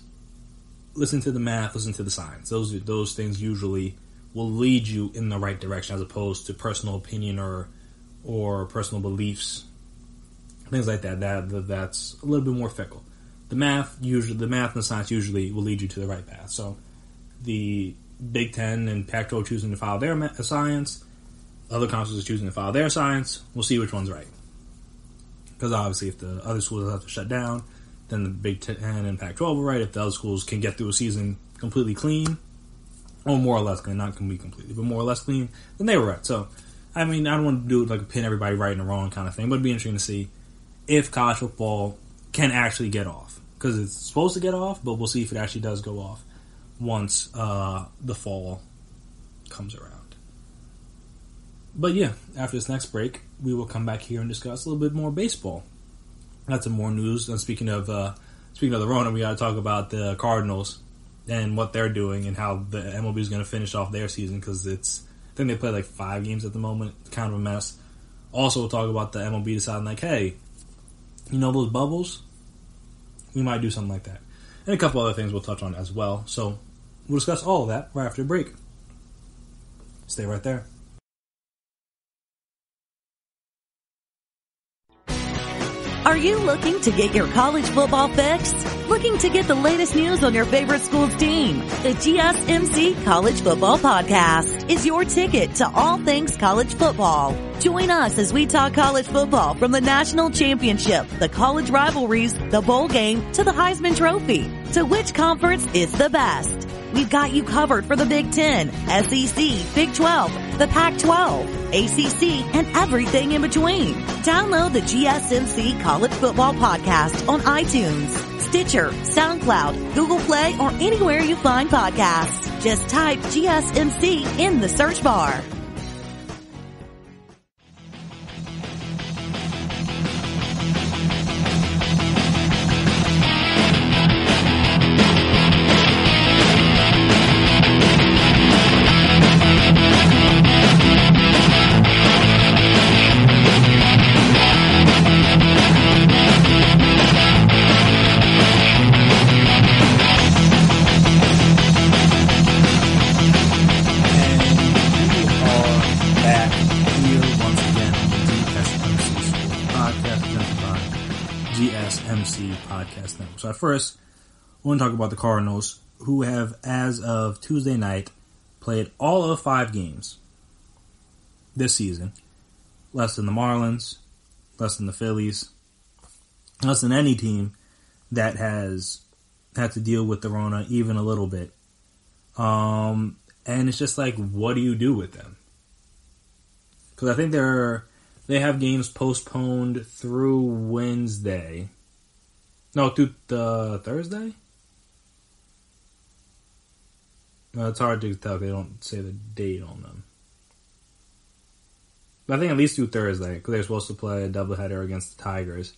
listen to the math, listen to the science. Those things usually will lead you in the right direction as opposed to personal opinion or personal beliefs, things like that. That's a little bit more fickle. The math and the science usually will lead you to the right path. So the Big Ten and Pac-12 choosing to follow their science, other conferences choosing to follow their science. We'll see which one's right. Because obviously, if the other schools have to shut down, then the Big Ten and Pac-12 are right. If the other schools can get through a season completely clean, or more or less clean, not completely, but more or less clean, then they were right. So, I mean, I don't want to do it like pin everybody right and wrong kind of thing, but it'd be interesting to see if college football can actually get off. Because it's supposed to get off, but we'll see if it actually does go off once the fall comes around. But yeah, after this next break, we will come back here and discuss a little bit more baseball. Got some more news. And speaking of the Rona, we got to talk about the Cardinals and what they're doing and how the MLB is going to finish off their season because I think they play like 5 games at the moment. Kind of a mess. Also, we'll talk about the MLB deciding like, hey, you know those bubbles? We might do something like that. And a couple other things we'll touch on as well. So we'll discuss all of that right after the break. Stay right there. Are you looking to get your college football fix? Looking to get the latest news on your favorite school's team? The GSMC College Football Podcast is your ticket to all things college football. Join us as we talk college football from the national championship, the college rivalries, the bowl game, to the Heisman Trophy. To which conference is the best? We've got you covered for the Big Ten, SEC, Big 12, the Pac-12, ACC, and everything in between. Download the GSMC College Football Podcast on iTunes, Stitcher, SoundCloud, Google Play, or anywhere you find podcasts. Just type GSMC in the search bar. So at first, I want to talk about the Cardinals, who have, as of Tuesday night, played all of 5 games this season. Less than the Marlins, less than the Phillies, less than any team that has had to deal with the Rona even a little bit. And it's just like, what do you do with them? Because I think they have games postponed through Wednesday. No, through the Thursday? No, it's hard to tell. They don't say the date on them. But I think at least through Thursday, because they're supposed to play a doubleheader against the Tigers,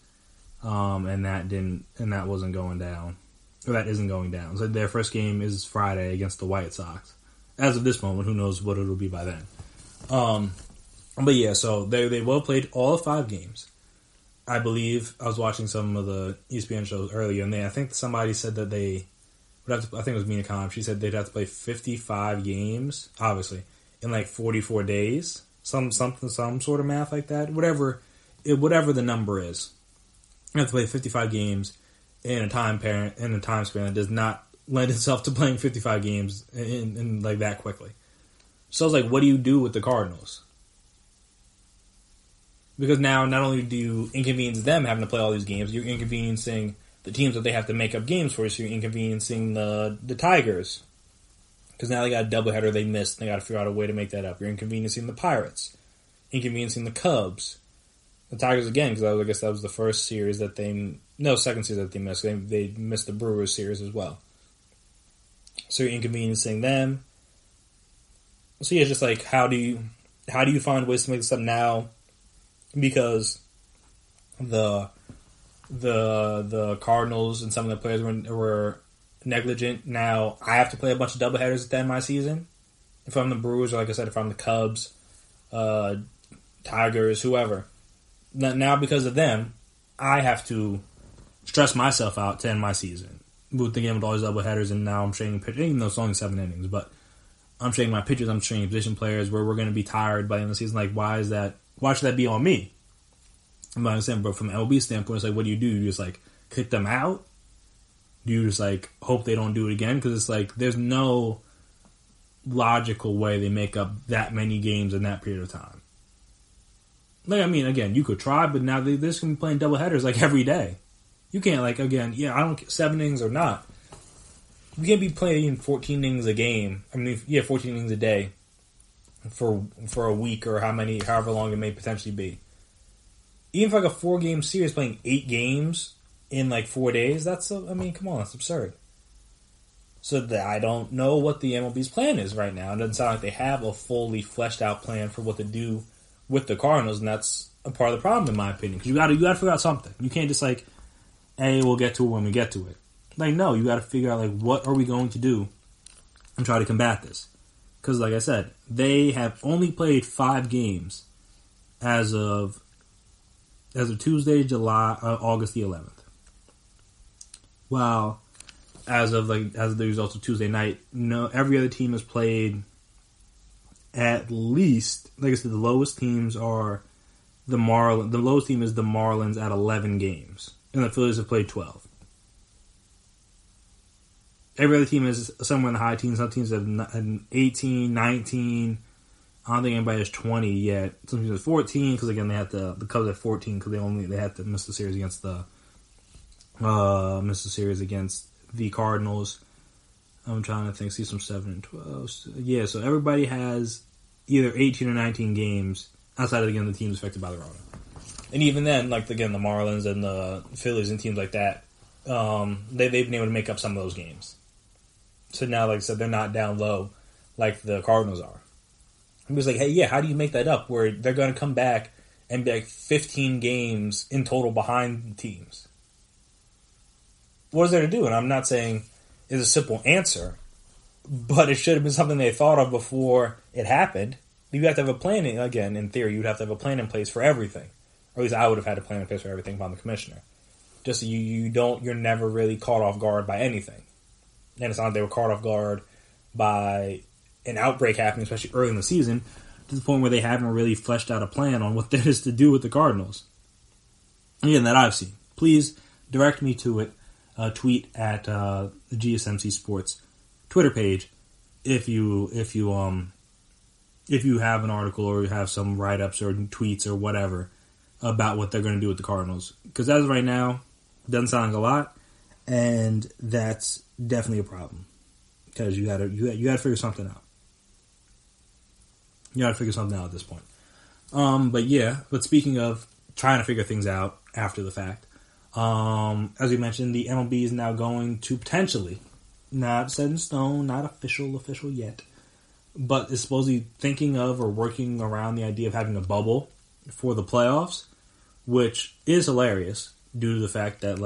and that wasn't going down, or that isn't going down. So their first game is Friday against the White Sox. As of this moment, who knows what it'll be by then. But yeah, so they well played all 5 games. I believe I was watching some of the ESPN shows earlier, and I think somebody said that they would have to, I think it was Mina Khan, she said they'd have to play 55 games, obviously, in like 44 days. Some sort of math like that. Whatever the number is. You have to play 55 games in a time span that does not lend itself to playing 55 games in like that quickly. So I was like, what do you do with the Cardinals? Because now not only do you inconvenience them having to play all these games, you're inconveniencing the teams that they have to make up games for, so you're inconveniencing the Tigers. Because now they got a doubleheader they missed, and they got to figure out a way to make that up. You're inconveniencing the Pirates, inconveniencing the Cubs, the Tigers again, because I guess that was the first series that second series that they missed. They missed the Brewers series as well. So you're inconveniencing them. So yeah, it's just like, how do you find ways to make this up now? Because the Cardinals and some of the players were negligent. Now I have to play a bunch of doubleheaders at the end of my season. If I'm the Brewers, or like I said, if I'm the Cubs, Tigers, whoever. Now because of them, I have to stress myself out to end my season with the game with all these doubleheaders, and now I'm training pitchers, even though it's only 7 innings, but I'm training my pitchers, I'm training position players where we're going to be tired by the end of the season. Like, why should that be on me? I'm not saying, but from an MLB standpoint, it's like, what do? You just like kick them out? Do you just like hope they don't do it again? Because it's like, there's no logical way they make up that many games in that period of time. Like, I mean, again, you could try, but now they're just going to be playing doubleheaders like every day. You can't, like, again, yeah, I don't 7 innings or not. You can't be playing 14 innings a game. I mean, 14 innings a day for a week or however long it may potentially be. Even for like a 4-game series, playing 8 games in like 4 days, come on, that's absurd. So I don't know what the MLB's plan is right now. It doesn't sound like they have a fully fleshed out plan for what to do with the Cardinals, and that's a part of the problem, in my opinion. Because you got to figure out something. You can't just like, hey, we'll get to it when we get to it. Like, no, you got to figure out like, what are we going to do and try to combat this. Because, like I said, they have only played 5 games as of Tuesday, August the 11th. Well, as of the results of Tuesday night, every other team has played at least, like I said, the lowest teams are the Marlins. The lowest team is the Marlins at 11 games, and the Phillies have played 12. Every other team is somewhere in the high teens. Some teams have 18, 19. I don't think anybody has 20 yet. Some teams have 14 because again they had the Cubs at 14 because they had to miss the series against the Cardinals. I'm trying to think. See some 7 and 12. Yeah, so everybody has either 18 or 19 games outside of again the teams affected by the Rona. And even then, like again the Marlins and the Phillies and teams like that, they've been able to make up some of those games. So now, like I said, they're not down low like the Cardinals are. I'm just like, hey, yeah, how do you make that up where they're going to come back and be like 15 games in total behind teams? What is there to do? And I'm not saying it's a simple answer, but it should have been something they thought of before it happened. You have to have a plan. Again, in theory, you'd have to have a plan in place for everything. Or at least I would have had a plan in place for everything if I'm the commissioner. Just so you're never really caught off guard by anything. And it's not like they were caught off guard by an outbreak happening, especially early in the season, to the point where they haven't really fleshed out a plan on what there is to do with the Cardinals. Again, that I've seen. Please direct me to it. tweet at the GSMC Sports Twitter page if you have an article or you have some write-ups or tweets or whatever about what they're going to do with the Cardinals. Because as of right now, it doesn't sound like a lot, and that's definitely a problem. Because you gotta figure something out. You gotta figure something out at this point. But speaking of trying to figure things out after the fact, as we mentioned, the MLB is now going to potentially, not set in stone, not official yet, but is supposedly thinking of or working around the idea of having a bubble for the playoffs, which is hilarious due to the fact that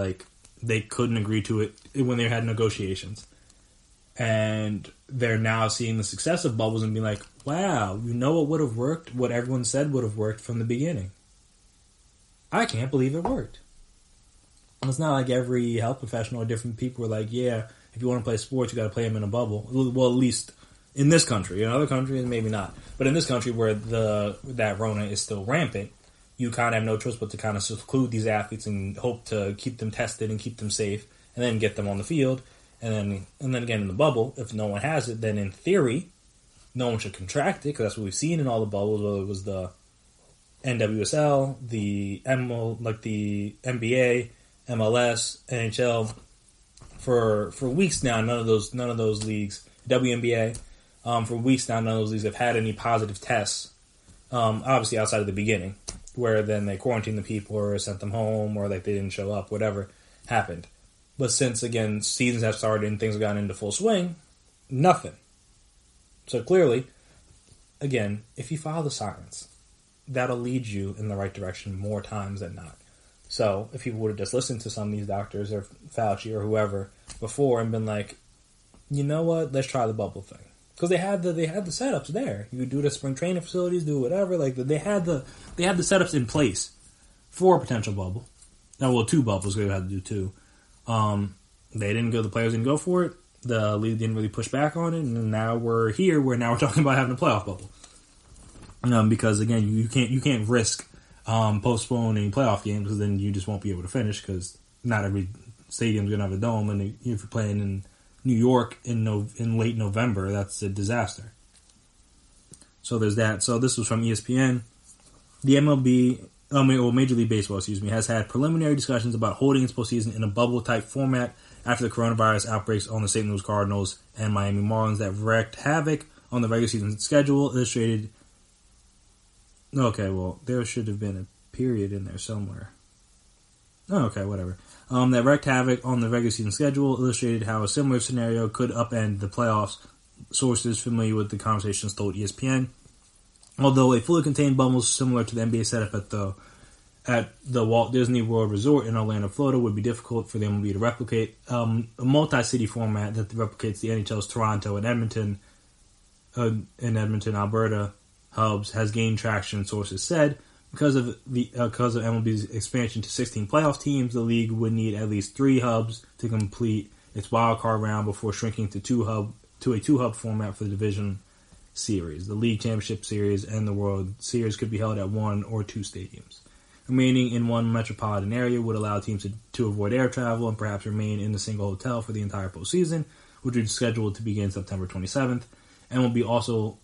they couldn't agree to it when they had negotiations. And they're now seeing the success of bubbles and being like, wow, you know what would have worked? What everyone said would have worked from the beginning. I can't believe it worked. It's not like every health professional or different people were like, yeah, if you want to play sports, you got to play them in a bubble. Well, at least in this country. In other countries, maybe not. But in this country where that Rona is still rampant, you kind of have no choice but to kind of seclude these athletes and hope to keep them tested and keep them safe and then get them on the field. And then again in the bubble, if no one has it, then in theory, no one should contract it, because that's what we've seen in all the bubbles, whether it was the NWSL, the NBA, MLS, NHL. For weeks now, none of those leagues, WNBA, for weeks now, none of those leagues have had any positive tests. Obviously, outside of the beginning, where then they quarantined the people or sent them home or they didn't show up, whatever happened. But since, again, seasons have started and things have gotten into full swing, nothing. So clearly, again, if you follow the science, that'll lead you in the right direction more times than not. So if people would have just listened to some of these doctors or Fauci or whoever before and been like, you know what, let's try the bubble thing. Because they had the setups there. You could do it at spring training facilities, do whatever. They had the setups in place for a potential bubble. Now, well, two bubbles, they had to do two. The players didn't go for it. The league didn't really push back on it, and now we're here. Now we're talking about having a playoff bubble. Because again, you can't risk postponing playoff games, because then you just won't be able to finish, because not every stadium's gonna have a dome, and if you're playing in New York in late November, that's a disaster. So there's that. So this was from ESPN. The Major League Baseball, has had preliminary discussions about holding its postseason in a bubble-type format after the coronavirus outbreaks on the St. Louis Cardinals and Miami Marlins that wreaked havoc on the regular season schedule. Illustrated. Okay, well, there should have been a period in there somewhere. Oh, okay, whatever. That wreaked havoc on the regular season schedule, illustrated how a similar scenario could upend the playoffs. Sources familiar with the conversations told ESPN. Although a fully contained bubble similar to the NBA setup at the Walt Disney World Resort in Orlando, Florida, would be difficult for the MLB to replicate. A multi-city format that replicates the NHL's Toronto and Edmonton, Alberta hubs has gained traction, sources said. Because of MLB's expansion to 16 playoff teams, the league would need at least 3 hubs to complete its wild card round before shrinking to a two-hub format for the division series. The League Championship Series and the World Series could be held at 1 or 2 stadiums. Remaining in one metropolitan area would allow teams to avoid air travel and perhaps remain in a single hotel for the entire postseason, which is scheduled to begin September 27th. MLB also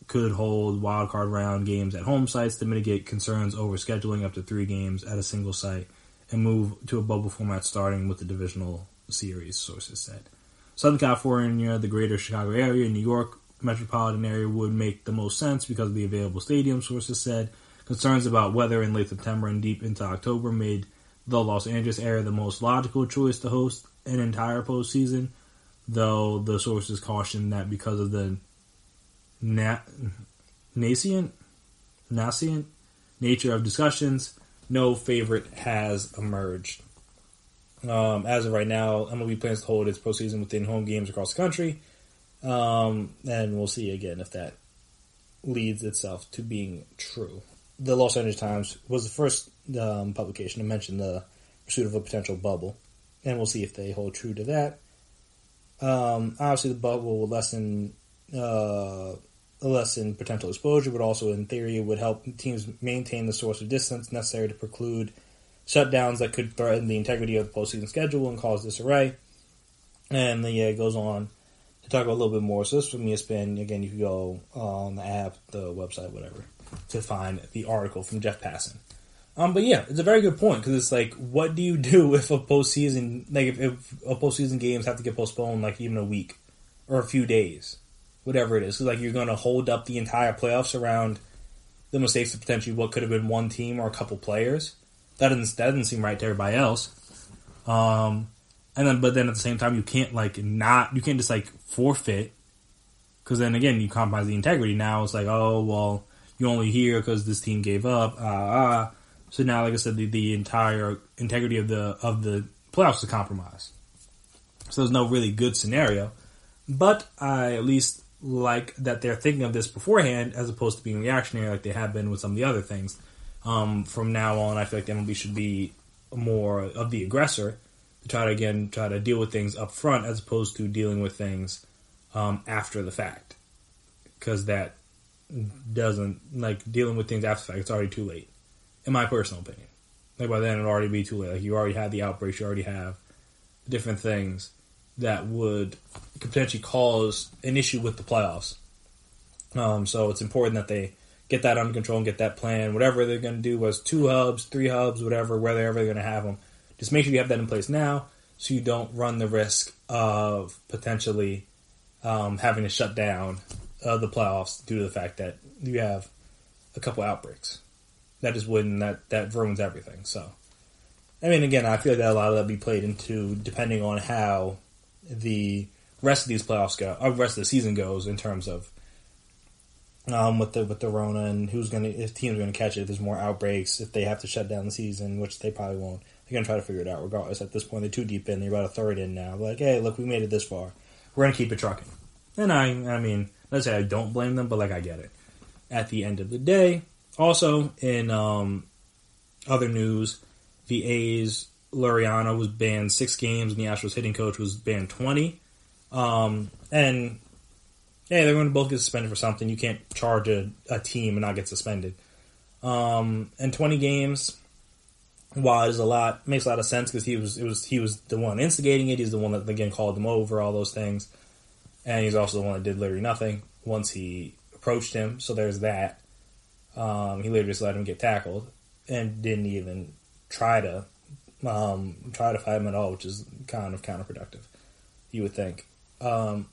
could hold wildcard round games at home sites to mitigate concerns over scheduling up to 3 games at a single site and move to a bubble format starting with the divisional series, sources said. Southern California, the greater Chicago area, New York metropolitan area would make the most sense because of the available stadium, sources said. Concerns about weather in late September and deep into October made the Los Angeles area the most logical choice to host an entire postseason, though the sources cautioned that because of the nascent nature of discussions, no favorite has emerged. As of right now, MLB plans to hold its postseason within home games across the country, and we'll see again if that leads itself to being true. The Los Angeles Times was the first publication to mention the pursuit of a potential bubble, and we'll see if they hold true to that. Obviously, the bubble will lessen potential exposure, but also in theory would help teams maintain the source of distance necessary to preclude shutdowns that could threaten the integrity of the postseason schedule and cause disarray. And then, it goes on to talk about a little bit more. So this from ESPN. Again, you can go on the app, the website, whatever, to find the article from Jeff Passan. But yeah, it's a very good point, because it's like, what do you do if a postseason, like if a postseason games have to get postponed, like even a week or a few days, whatever it is? So like, you're going to hold up the entire playoffs around the mistakes of potentially what could have been one team or a couple players. That doesn't seem right to everybody else. But then at the same time, you can't just like forfeit, because then again, you compromise the integrity. Now it's like, oh well, you only here because this team gave up. So now, like I said, the entire integrity of the playoffs is compromised. So there's no really good scenario. But I at least like that they're thinking of this beforehand, as opposed to being reactionary like they have been with some of the other things. From now on, I feel like the MLB should be more of the aggressor, to try to deal with things up front, as opposed to dealing with things after the fact. Because that doesn't, like, dealing with things after the fact, it's already too late. In my personal opinion. Like, by then it'll already be too late. Like, you already had the outbreaks, you already have different things that could potentially cause an issue with the playoffs. So it's important that they get that under control and get that plan. Whatever they're going to do, was 2 hubs, 3 hubs, whatever, wherever they're going to have them. Just make sure you have that in place now, so you don't run the risk of potentially having to shut down the playoffs due to the fact that you have a couple outbreaks. That just wouldn't, that ruins everything. So, I mean, again, I feel like that a lot of that will be played into depending on how the rest of these playoffs go, or the rest of the season goes, in terms of with the Rona, and if teams are gonna catch it, if there's more outbreaks, if they have to shut down the season, which they probably won't. They're gonna try to figure it out regardless. At this point, they're too deep in. They're about a third in now. Like, hey, look, we made it this far. We're gonna keep it trucking. And I mean, let's say I don't blame them, but like, I get it. At the end of the day, also in other news, the A's Laureano was banned 6 games, and the Astros hitting coach was banned 20. And they're going to both get suspended for something. You can't charge a team and not get suspended. And 20 games, while it's makes a lot of sense, because he was the one instigating it. He's the one that again called them over, all those things, and he's also the one that did literally nothing once he approached him. So there's that. He literally just let him get tackled and didn't even try to fight him at all, which is kind of counterproductive, you would think.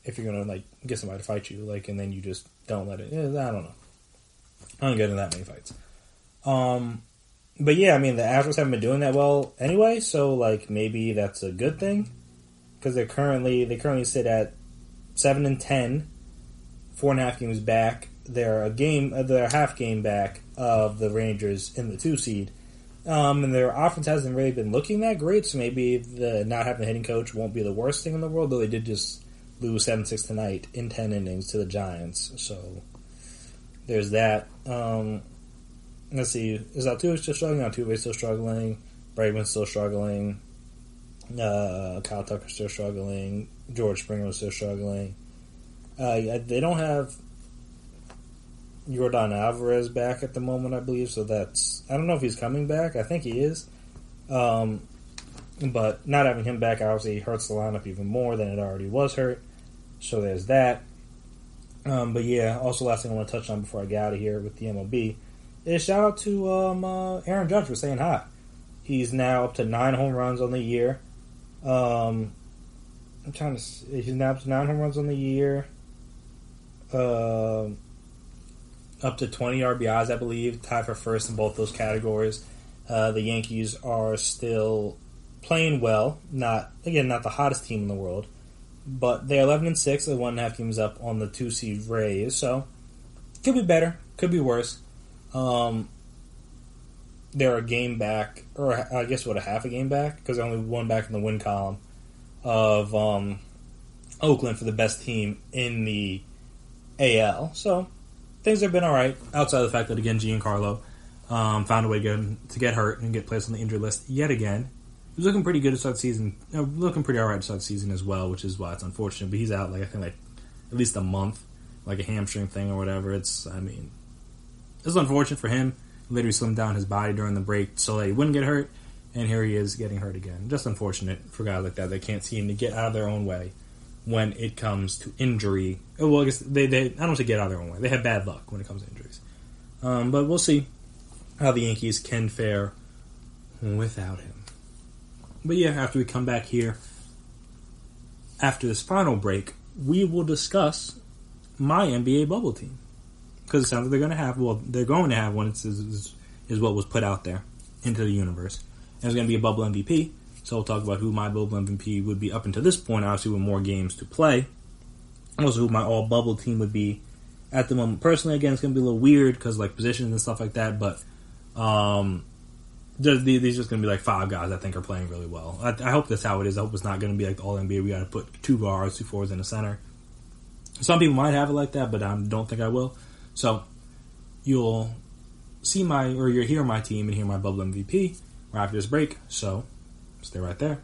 If you're gonna like get somebody to fight you, like, and then you just don't let it. I don't know. I don't get in that many fights. But yeah, I mean, the Astros haven't been doing that well anyway, so like maybe that's a good thing, because they currently sit at 7-10, 4.5 games back. They're a half game back of the Rangers in the 2 seed. And their offense hasn't really been looking that great, so maybe the not having a hitting coach won't be the worst thing in the world, though they did just lose 7-6 tonight in 10 innings to the Giants. So there's that. Let's see. Is Altuve still struggling? Altuve's still struggling. Bregman's still struggling. Kyle Tucker's still struggling. George Springer was still struggling. They don't have Yordan Alvarez back at the moment, I believe, so I don't know if he's coming back. I think he is. But not having him back obviously hurts the lineup even more than it already was hurt. So there's that. But yeah, also last thing I want to touch on before I get out of here with the MLB is shout out to Aaron Judge for staying hot. He's now up to 9 home runs on the year. He's now up to 9 home runs on the year. Up to 20 RBIs, I believe, tied for first in both those categories. The Yankees are still playing well. Not the hottest team in the world, but they're 11-6. They're 1.5 games up on the 2 seed Rays, so could be better, could be worse. They're a game back, or I guess a half a game back, because they're only 1 back in the win column of Oakland for the best team in the AL. So things have been all right, outside of the fact that, again, Giancarlo found a way to get hurt and get placed on the injury list yet again. He was looking pretty good to start the season, looking pretty all right to start the season as well, which is why it's unfortunate. But he's out, I think at least a month, like a hamstring thing or whatever. It's unfortunate for him. He literally slimmed down his body during the break so that he wouldn't get hurt. and here he is getting hurt again. Just unfortunate for guys like that. They can't seem to get out of their own way when it comes to injury. Well, I guess I don't want to get out of their own way. They have bad luck when it comes to injuries. But we'll see how the Yankees can fare without him. But yeah, after we come back here, after this final break, we will discuss my NBA bubble team. Because it sounds like they're going to have one, is what was put out there into the universe. And it's going to be a bubble MVP. So we'll talk about who my bubble MVP would be up until this point, obviously with more games to play. Also who my all bubble team would be at the moment. Personally, again, it's going to be a little weird because like positions and stuff like that, but these just going to be like 5 guys I think are playing really well. I hope that's how it is. I hope it's not going to be like the all NBA. We got to put 2 guards, 2 forwards in the center. Some people might have it like that, but I don't think I will. So you'll hear my team and hear my bubble MVP right after this break. So stay right there.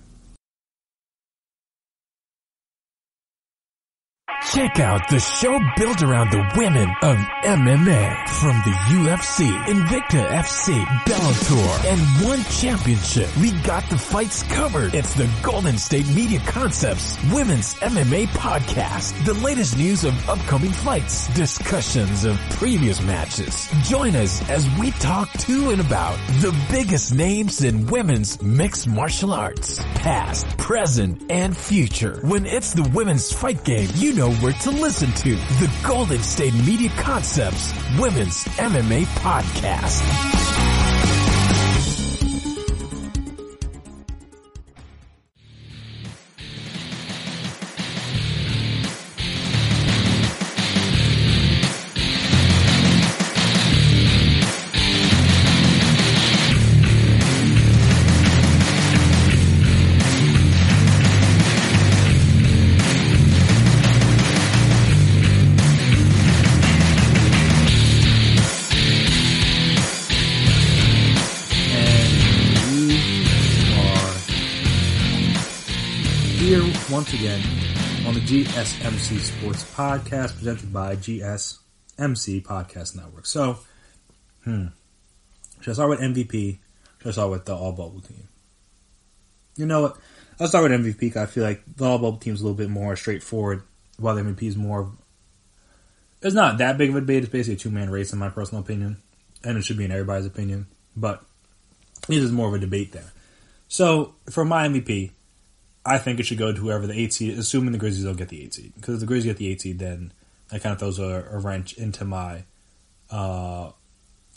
Check out the show built around the women of MMA. From the UFC, Invicta FC, Bellator, and One Championship. We got the fights covered. It's the Golden State Media Concepts Women's MMA Podcast. The latest news of upcoming fights, discussions of previous matches. Join us as we talk to and about the biggest names in women's mixed martial arts. Past, present, and future. When it's the women's fight game, you know where to listen to. The Golden State Media Concepts Women's MMA Podcast. Once again on the GSMC Sports Podcast presented by GSMC Podcast Network. So, should I start with MVP? Should I start with the all-bubble team? You know what? I'll start with MVP because I feel like the all-bubble team is a little bit more straightforward, while the MVP is more... It's not that big of a debate. It's basically a 2-man race in my personal opinion, and it should be in everybody's opinion, but this is more of a debate there. So, for my MVP... I think it should go to whoever the 8 seed, assuming the Grizzlies don't get the 8 seed. Because if the Grizzlies get the 8 seed, then that kind of throws a wrench into my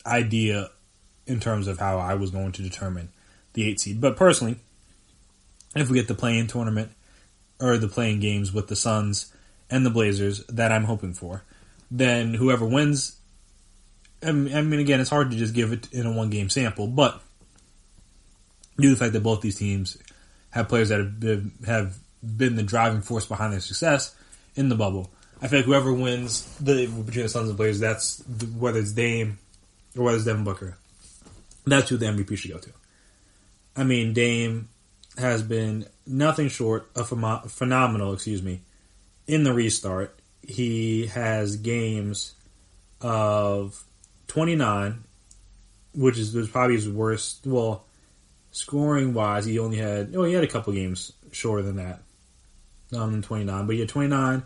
idea in terms of how I was going to determine the 8 seed. But personally, if we get the play-in tournament or the play-in games with the Suns and the Blazers that I'm hoping for, then whoever wins, I mean, again, it's hard to just give it in a one-game sample, but due to the fact that both these teams have players that have been the driving force behind their success in the bubble. I feel like whoever wins between the Suns and Blazers, that's whether it's Dame or whether it's Devin Booker, that's who the MVP should go to. I mean, Dame has been nothing short of phenomenal, in the restart. He has games of 29, which was probably his worst. Well, scoring wise, he had a couple games shorter than that, than 29. But he had 29,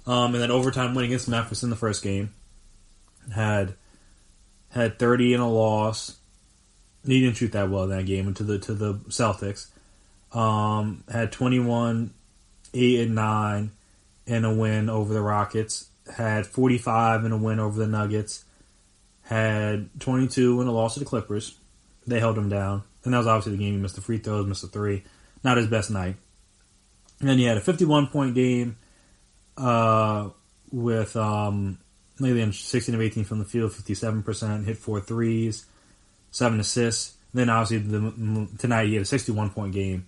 and then overtime win against Memphis in the first game. Had 30 in a loss. He didn't shoot that well in that game to the Celtics. Had 21, 8 and 9 in a win over the Rockets. Had 45 in a win over the Nuggets. Had 22 in a loss to the Clippers. They held him down. And that was obviously the game. He missed the free throws, missed the 3. Not his best night. And then he had a 51-point game with 16 of 18 from the field, 57%, hit 4 threes, 7 assists. Then obviously tonight he had a 61-point game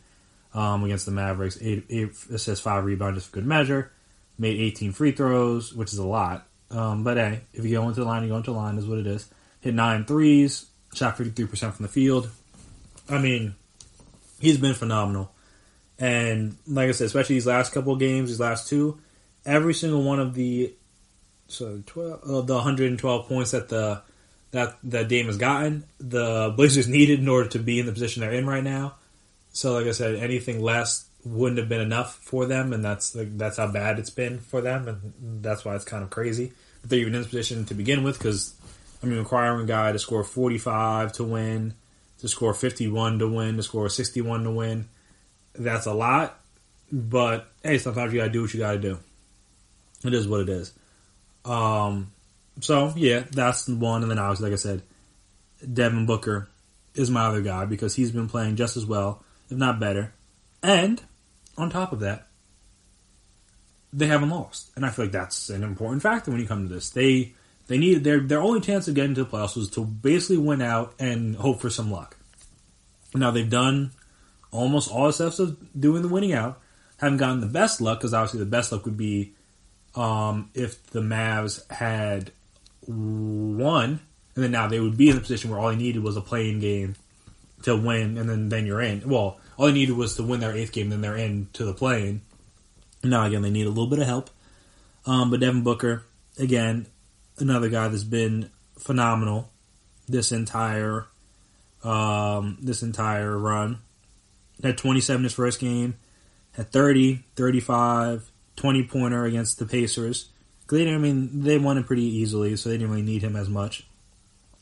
against the Mavericks, 8 assists, 5 rebounds, just for good measure. Made 18 free throws, which is a lot. But hey, if you go into the line, you go into the line, is what it is. Hit 9 threes, shot 53% from the field. I mean, he's been phenomenal. And like I said, especially these last couple of games, these last 2, every single one of the 112 points that that Dame has gotten, the Blazers needed in order to be in the position they're in right now. So, like I said, anything less wouldn't have been enough for them, and that's how bad it's been for them, and that's why it's kind of crazy that they're even in this position to begin with, because, requiring a guy to score 45 to win, to score 51 to win, to score 61 to win, that's a lot, but, hey, sometimes you gotta do what you gotta do. It is what it is. So, yeah, that's one, and then obviously, like I said, Devin Booker is my other guy, because he's been playing just as well, if not better, and on top of that, they haven't lost, and I feel like that's an important factor when you come to this. They needed their only chance of getting to the playoffs was to basically win out and hope for some luck. Now they've done almost all the steps of doing the winning out. Haven't gotten the best luck, because obviously the best luck would be if the Mavs had won, and then now they would be in the position where all they needed was a play-in game to win, and then you're in. Well, all they needed was to win their 8th game, then they're in to the play-in. Now, again, they need a little bit of help. But Devin Booker, again, another guy that's been phenomenal this entire run. Had 27 his first game, had 30, 35, 20-pointer against the Pacers. They won it pretty easily, so they didn't really need him as much.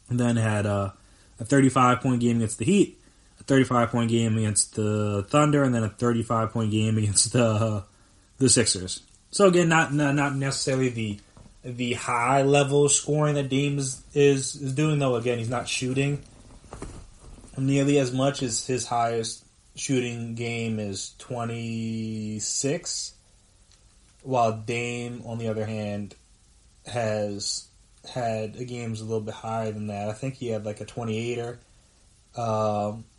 And then had a 35-point game against the Heat, a 35-point game against the Thunder, and then a 35-point game against the Sixers. So again, not necessarily the high level scoring that Dame is doing, though. Again, he's not shooting nearly as much as his highest shooting game is 26, while Dame, on the other hand, has had games a little bit higher than that. I think he had like a 28er.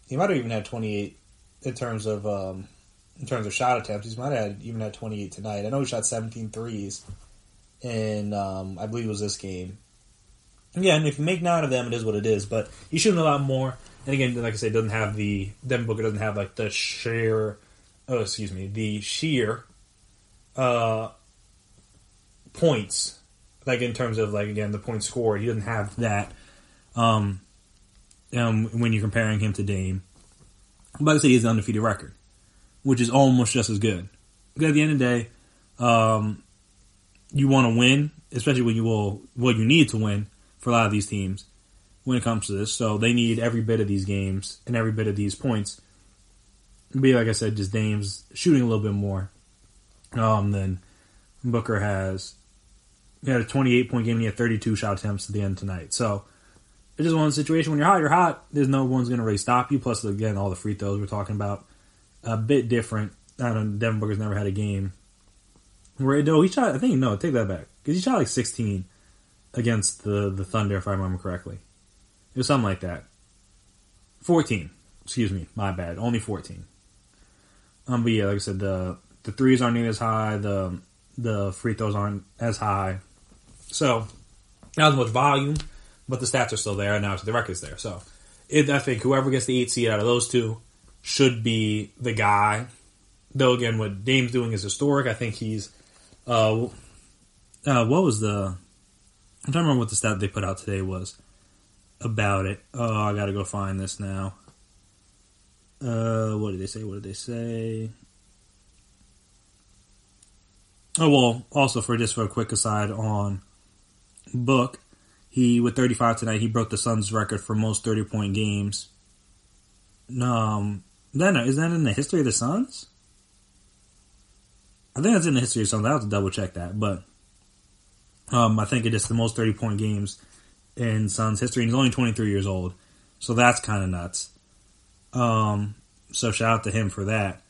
He might have even had 28 in terms of shot attempts. He might have even had 28 tonight. I know he shot 17 threes in, I believe it was this game. Yeah, and if you make 9 of them, it is what it is. But he's shooting a lot more. And again, like I say, Devin Booker doesn't have like the sheer points, like in terms of like, again, the points scored. He doesn't have that when you're comparing him to Dame. But like I say, he has an undefeated record, which is almost just as good. Because at the end of the day, you want to win, especially when you need to win for a lot of these teams when it comes to this. So they need every bit of these games and every bit of these points. Be like I said, just Dame's shooting a little bit more than Booker has. He had a 28-point game and he had 32 shot attempts at the end tonight. So it's just one situation. When you're hot, you're hot. There's no one's going to really stop you. Plus, again, all the free throws we're talking about, a bit different. I don't know, Devin Booker's never had a game where he shot, take that back. Because he shot like 16 against the Thunder, if I remember correctly. It was something like that. 14. Excuse me, my bad. Only 14. But yeah, like I said, the threes aren't nearly as high. The free throws aren't as high. So, not as much volume, but the stats are still there, and now the record's there. So, I think whoever gets the 8 seed out of those two should be the guy. Though, again, what Dame's doing is historic. I think he's... what was the... I'm trying to remember what the stat they put out today was about it. Oh, I gotta go find this now. What did they say? Oh, well, also for a quick aside on Book, with 35 tonight, he broke the Suns' record for most 30-point games. Is that in the history of the Suns? I think that's in the history of the Suns. I have to double check that, but I think it is the most 30-point games in Suns history, and he's only 23 years old, so that's kind of nuts. So shout out to him for that.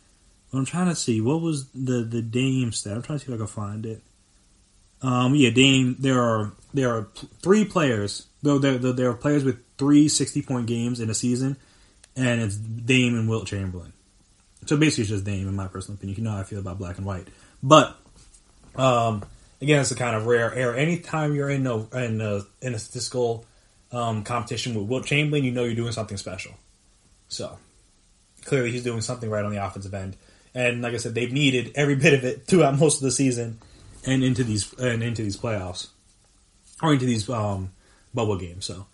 But I'm trying to see, what was the Dame stat? I'm trying to see if I can find it. Dame, there are 3 players, though there are players with 3 60-point games in a season, and it's Dame and Wilt Chamberlain. So basically it's just Dame, in my personal opinion. You know how I feel about black and white. But, again, it's a kind of rare error. Anytime you're in a statistical competition with Wilt Chamberlain, you know you're doing something special. So, clearly he's doing something right on the offensive end. And like I said, they've needed every bit of it throughout most of the season and into these playoffs. Or into these bubble games. So,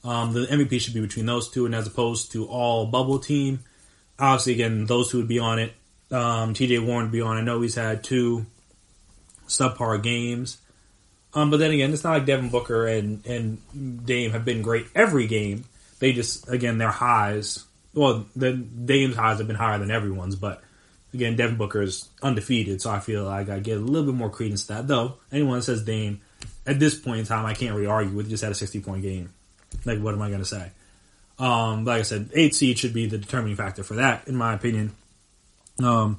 The MVP should be between those two, and as opposed to all bubble team, obviously, again, those two would be on it. TJ Warren would be on. I know he's had 2 subpar games. But then again, it's not like Devin Booker and Dame have been great every game. They just, again, their highs, well, Dame's highs have been higher than everyone's, but again, Devin Booker is undefeated, so I feel like I get a little bit more credence to that. Though, anyone that says Dame, at this point in time, I can't really argue with. He just had a 60-point game. Like, what am I going to say? Like I said, 8 seed should be the determining factor for that, in my opinion. And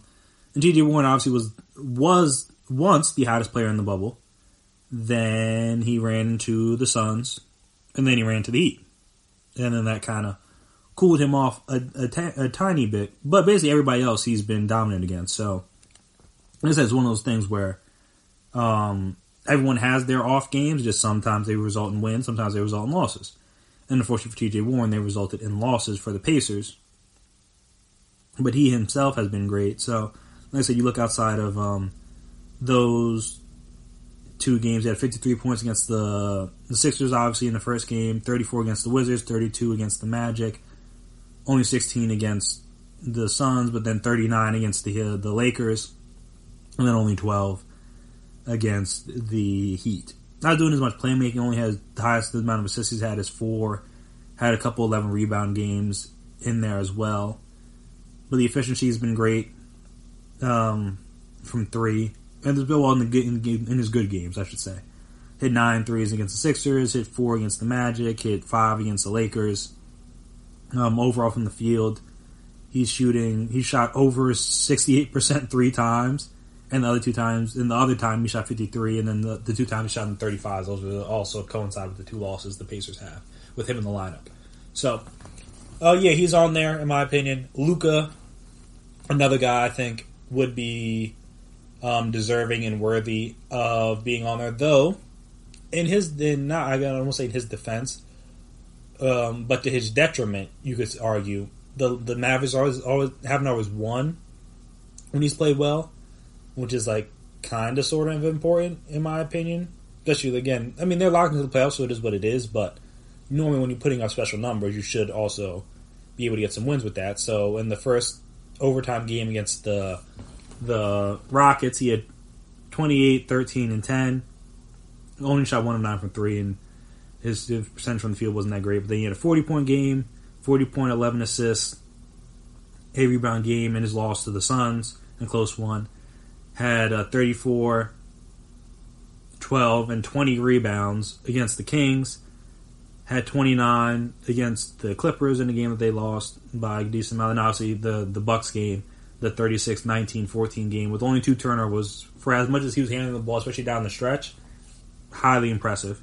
TJ Warren obviously was once the hottest player in the bubble. Then he ran into the Suns, and then he ran to the Heat. And then that kind of cooled him off a tiny bit. But basically everybody else he's been dominant against. So this is one of those things where everyone has their off games, just sometimes they result in wins, sometimes they result in losses. And unfortunately for TJ Warren, they resulted in losses for the Pacers. But he himself has been great. So, like I said, you look outside of those 2 games. He had 53 points against the Sixers, obviously, in the first game. 34 against the Wizards, 32 against the Magic. Only 16 against the Suns, but then 39 against the Lakers. And then only 12 against the Heat. Not doing as much playmaking, only has the highest amount of assists he's had is 4. Had a couple 11 rebound games in there as well. But the efficiency has been great from 3. And it's been well in his good games, I should say. Hit 9 threes against the Sixers, hit 4 against the Magic, hit 5 against the Lakers. Overall from the field, he shot over 68% 3 times. And the other time he shot 53, and then the 2 times he shot in 35s. Those will also coincide with the 2 losses the Pacers have with him in the lineup. So, yeah, he's on there in my opinion. Luka, another guy I think would be deserving and worthy of being on there. Though, I don't want to say in his defense, but to his detriment, you could argue the Mavericks haven't always won when he's played well. Which is like kind of sort of important in my opinion. Especially again, I mean they're locked into the playoffs, so it is what it is. But normally when you're putting up special numbers, you should also be able to get some wins with that. So in the first overtime game against the Rockets, he had 28, 13, and 10. Only shot 1 of 9 from 3, and his percentage from the field wasn't that great. But then he had a 40-point game, 40-point, 11 assists, 8 rebound game in his loss to the Suns, a close one. Had 34, 12, and 20 rebounds against the Kings. Had 29 against the Clippers in a game that they lost by a decent amount. And obviously the Bucks game, the 36-19-14 game, with only 2 turnovers, for as much as he was handling the ball, especially down the stretch, highly impressive.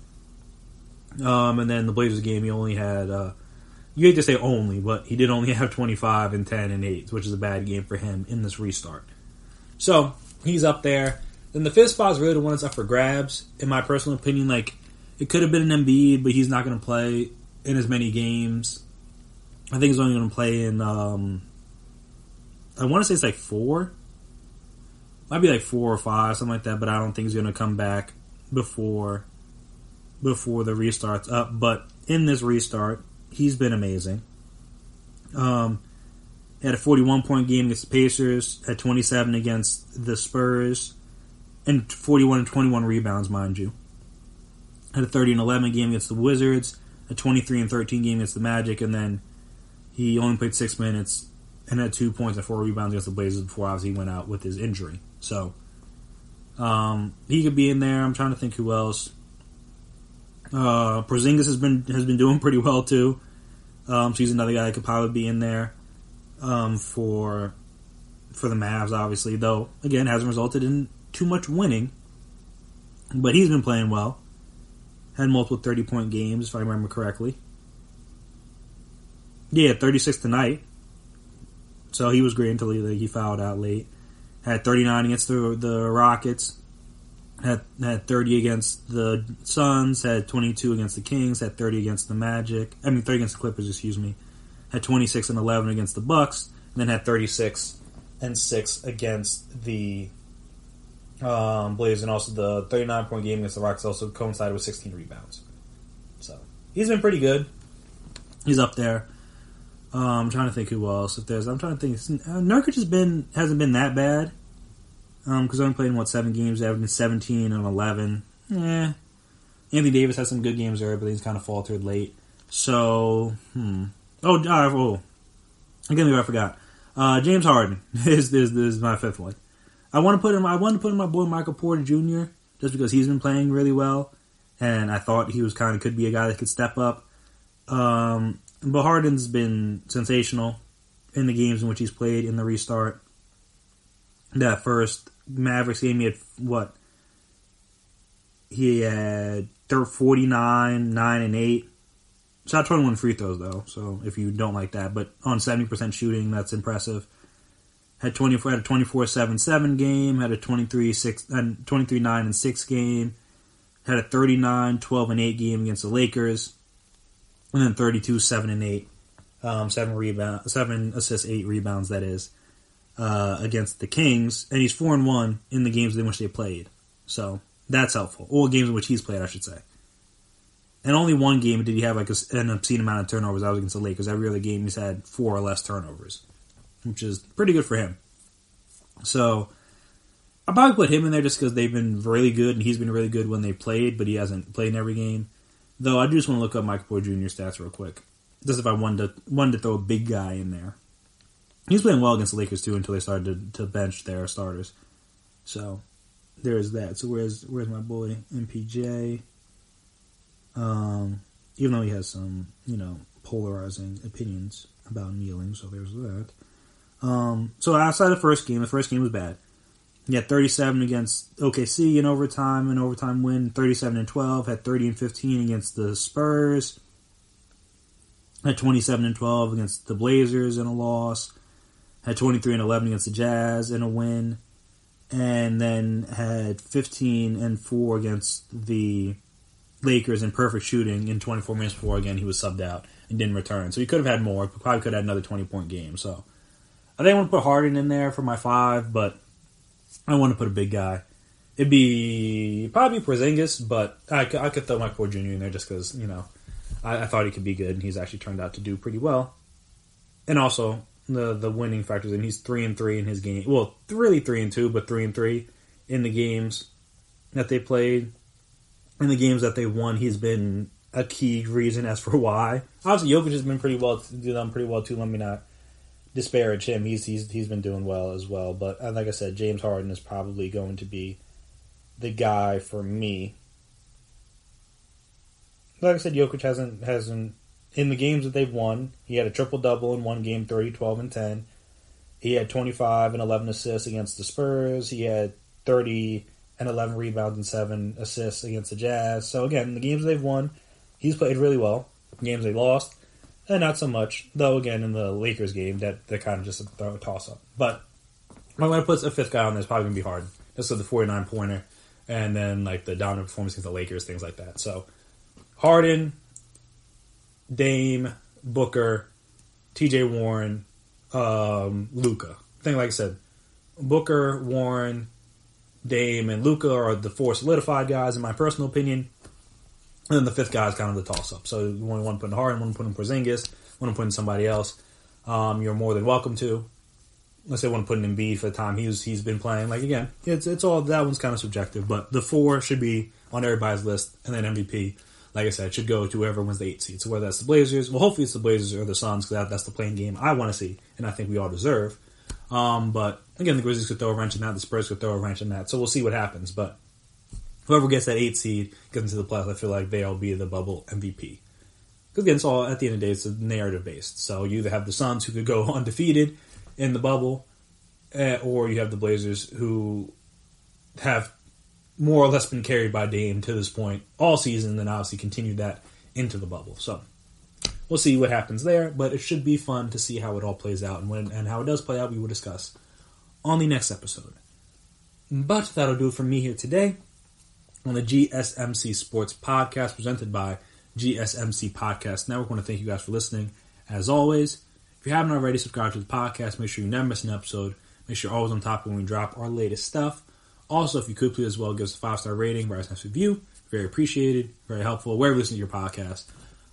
And then the Blazers game, he only had, you hate to say only, but he did only have 25 and 10 and 8, which is a bad game for him in this restart. So, he's up there. Then the 5th spot is really the one that's up for grabs. In my personal opinion, like, it could have been an Embiid, but he's not going to play in as many games. I think he's only going to play in, I want to say it's like 4. Might be like 4 or 5, something like that, but I don't think he's going to come back before the restart's up. But in this restart, he's been amazing. He had a 41-point game against the Pacers, had 27 against the Spurs, and 41 and 21 rebounds, mind you. Had a 30 and 11 game against the Wizards, a 23 and 13 game against the Magic, and then he only played 6 minutes and had 2 points and 4 rebounds against the Blazers before obviously he went out with his injury. So, he could be in there. I'm trying to think who else. Porzingis has been doing pretty well too. So he's another guy that could probably be in there. For the Mavs, obviously, though, again, hasn't resulted in too much winning. But he's been playing well. Had multiple 30-point games, if I remember correctly. Yeah, 36 tonight. So he was great until he fouled out late. Had 39 against the Rockets. Had 30 against the Suns. Had 22 against the Kings. Had 30 against the 30 against the Clippers, excuse me. Had 26 and 11 against the Bucks, and then had 36 and 6 against the Blazers, and also the 39-point game against the Rockets also coincided with 16 rebounds. So he's been pretty good. He's up there. I'm trying to think who else. I'm trying to think. Nurkic hasn't been that bad. Because only played 7 games, averaging 17 and 11. Anthony Davis had some good games there, but he's kind of faltered late. So, again, I forgot. James Harden is my fifth one. I want to put in my boy Michael Porter Jr. just because he's been playing really well, and I thought he was could be a guy that could step up. But Harden's been sensational in the games in which he's played in the restart. That first Mavericks game, he had 49, 9, and 8. Shot 21 free throws, though, so if you don't like that. But on 70% shooting, that's impressive. Had a 24-7-7 game, had a 23-9-6 game, had a 39, 12, and 8 game against the Lakers, and then 32, 7, and 8. 7 assists, 8 rebounds, that is, against the Kings. And he's 4-1 in the games in which they played. So that's helpful. Or games in which he's played, I should say. And only one game did he have an obscene amount of turnovers. That was against the Lakers. Every other game he's had 4 or less turnovers, which is pretty good for him. So I'll probably put him in there just because they've been really good, and he's been really good when they played, but he hasn't played in every game. Though I do just want to look up Michael Porter Jr. stats real quick, just if I wanted to throw a big guy in there. He's playing well against the Lakers too until they started to bench their starters. So there's that. So where's my boy MPJ? Even though he has some, polarizing opinions about kneeling, so there's that. So outside the first game was bad. He had 37 against OKC in overtime, an overtime win, 37-12, had 30-15 against the Spurs, had 27-12 against the Blazers in a loss, had 23-11 against the Jazz in a win, and then had 15-4 against the Lakers in perfect shooting in 24 minutes before, again, he was subbed out and didn't return. So he could have had more, probably could have had another 20-point game. So I think I want to put Harden in there for my 5, but I want to put a big guy. It'd be probably Porzingis, but I could throw Michael Porter Jr. in there just because, I thought he could be good, and he's actually turned out to do pretty well. And also, the winning factors, and he's 3-3 in his game. Well, really 3-2, but 3-3 in the games that they played. In the games that they won, he's been a key reason as for why. Obviously, Jokic has been done pretty well too. Let me not disparage him. He's been doing well as well. But like I said, James Harden is probably going to be the guy for me. Like I said, Jokic hasn't in the games that they've won. He had a triple-double in one game, 30, 12, and 10. He had 25 and 11 assists against the Spurs. He had 30 and 11 rebounds and 7 assists against the Jazz. So again, the games they've won, he's played really well. Games they lost, not so much. Though again, in the Lakers game, they're kind of just a toss-up. But I'm going to put a fifth guy on there. It's probably going to be Harden. Just the 49-pointer, and then the dominant performance against the Lakers, things like that. So Harden, Dame, Booker, T.J. Warren, Luka. I think, like I said, Booker, Warren, Dame, and Luka are the 4 solidified guys, in my personal opinion. And then the fifth guy is kind of the toss-up. So you want to put in Harden, want to put in Porzingis, want to put in somebody else. You're more than welcome to. Let's say want to put in Embiid for the time he's been playing. Again, it's all, that one's kind of subjective. But the 4 should be on everybody's list. And then MVP, like I said, should go to whoever wins the 8th seed. So whether that's the Blazers, well, hopefully it's the Blazers or the Suns, because that's the playing game I want to see, and I think we all deserve. But again, the Grizzlies could throw a wrench in that, the Spurs could throw a wrench in that, so we'll see what happens. But whoever gets that 8th seed gets into the playoffs, I feel like they'll be the bubble MVP. Because again, it's all, at the end of the day, it's narrative based. So you either have the Suns, who could go undefeated in the bubble, or you have the Blazers, who have more or less been carried by Dame to this point all season, and then obviously continued that into the bubble. So we'll see what happens there, but it should be fun to see how it all plays out, and how it does play out, we will discuss on the next episode. But that'll do it for me here today on the GSMC Sports Podcast, presented by GSMC Podcast Network. I want to thank you guys for listening. As always, if you haven't already, subscribed to the podcast. Make sure you never miss an episode. Make sure you're always on top when we drop our latest stuff. Also, if you could please as well give us a 5-star rating, write us a nice review. Very appreciated, very helpful, wherever you listen to your podcast.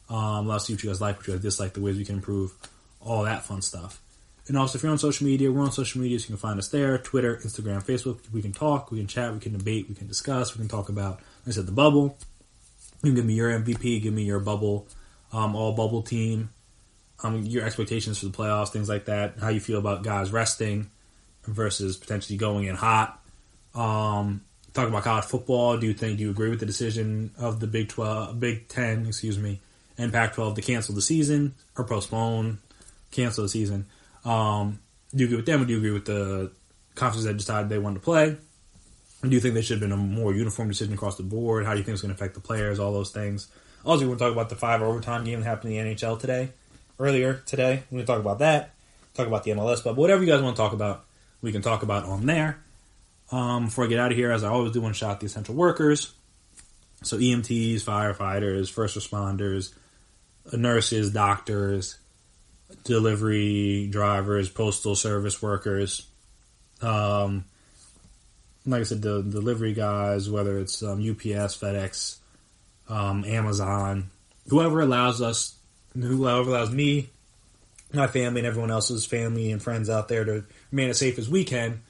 Let us see what you guys like, what you guys dislike, the ways we can improve, all that fun stuff. And also, if you're on social media, we're on social media, so you can find us there. Twitter, Instagram, Facebook. We can talk, we can chat, we can debate, we can discuss, we can talk about, like I said, the bubble. You can give me your MVP, give me your bubble, all bubble team, your expectations for the playoffs, things like that, how you feel about guys resting versus potentially going in hot. Talking about college football, do you agree with the decision of the Big Ten, and Pac-12 to cancel the season or cancel the season? Do you agree with them, or do you agree with the conferences that decided they wanted to play? Do you think there should have been a more uniform decision across the board? How do you think it's going to affect the players? All those things. Also, we want to talk about the 5 overtime game that happened in the NHL earlier today. We're going to talk about that. Talk about the MLS, but whatever you guys want to talk about, we can talk about on there. Before I get out of here, as I always do, want to shout out the essential workers. So EMTs, firefighters, first responders, nurses, doctors, delivery drivers, postal service workers, like I said, the delivery guys, whether it's UPS, FedEx, Amazon, whoever allows me, my family, and everyone else's family and friends out there to remain as safe as we can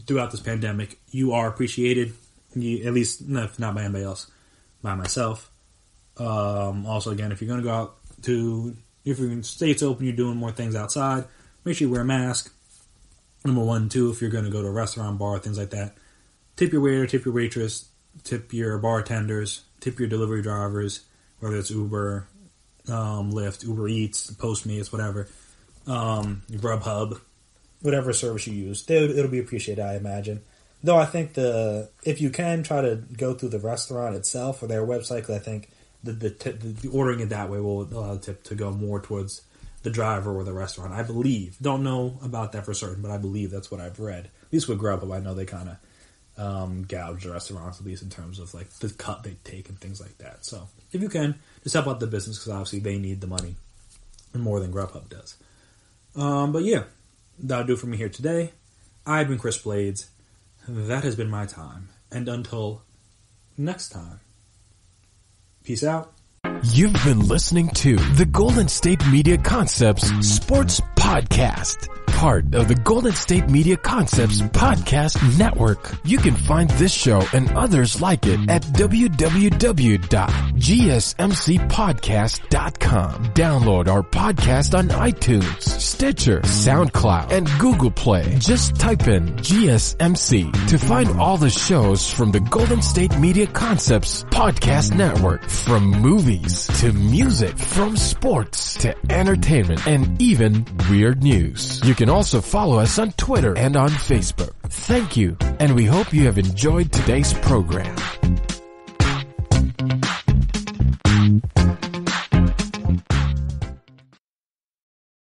throughout this pandemic. You are appreciated, at least if not by anybody else, by myself. Also, again, if you're going to go out if your state's open, you're doing more things outside, make sure you wear a mask. Number 1, 2, if you're going to go to a restaurant, bar, things like that, tip your waiter, tip your waitress, tip your bartenders, tip your delivery drivers, whether it's Uber, Lyft, Uber Eats, Postmates, whatever, Grubhub, whatever service you use. It'll be appreciated, I imagine. Though I think if you can, try to go through the restaurant itself or their website, because I think the ordering it that way will allow the tip to go more towards the driver or the restaurant. I believe. Don't know about that for certain, but I believe that's what I've read. At least with Grubhub, I know they kind of gouge the restaurants, at least in terms of like the cut they take and things like that. So if you can, just help out the business, because obviously they need the money more than Grubhub does. But yeah, that'll do it for me here today. I've been Chris Blades. That has been my time. And until next time, peace out. You've been listening to the Golden State Media Concepts Sports Podcast, part of the Golden State Media Concepts Podcast Network. You can find this show and others like it at www.gsmcpodcast.com. Download our podcast on iTunes, Stitcher, SoundCloud, and Google Play. Just type in GSMC to find all the shows from the Golden State Media Concepts Podcast Network, from movies to music, from sports to entertainment, and even weird news. You can also follow us on Twitter and on Facebook. Thank you, and we hope you have enjoyed today's program.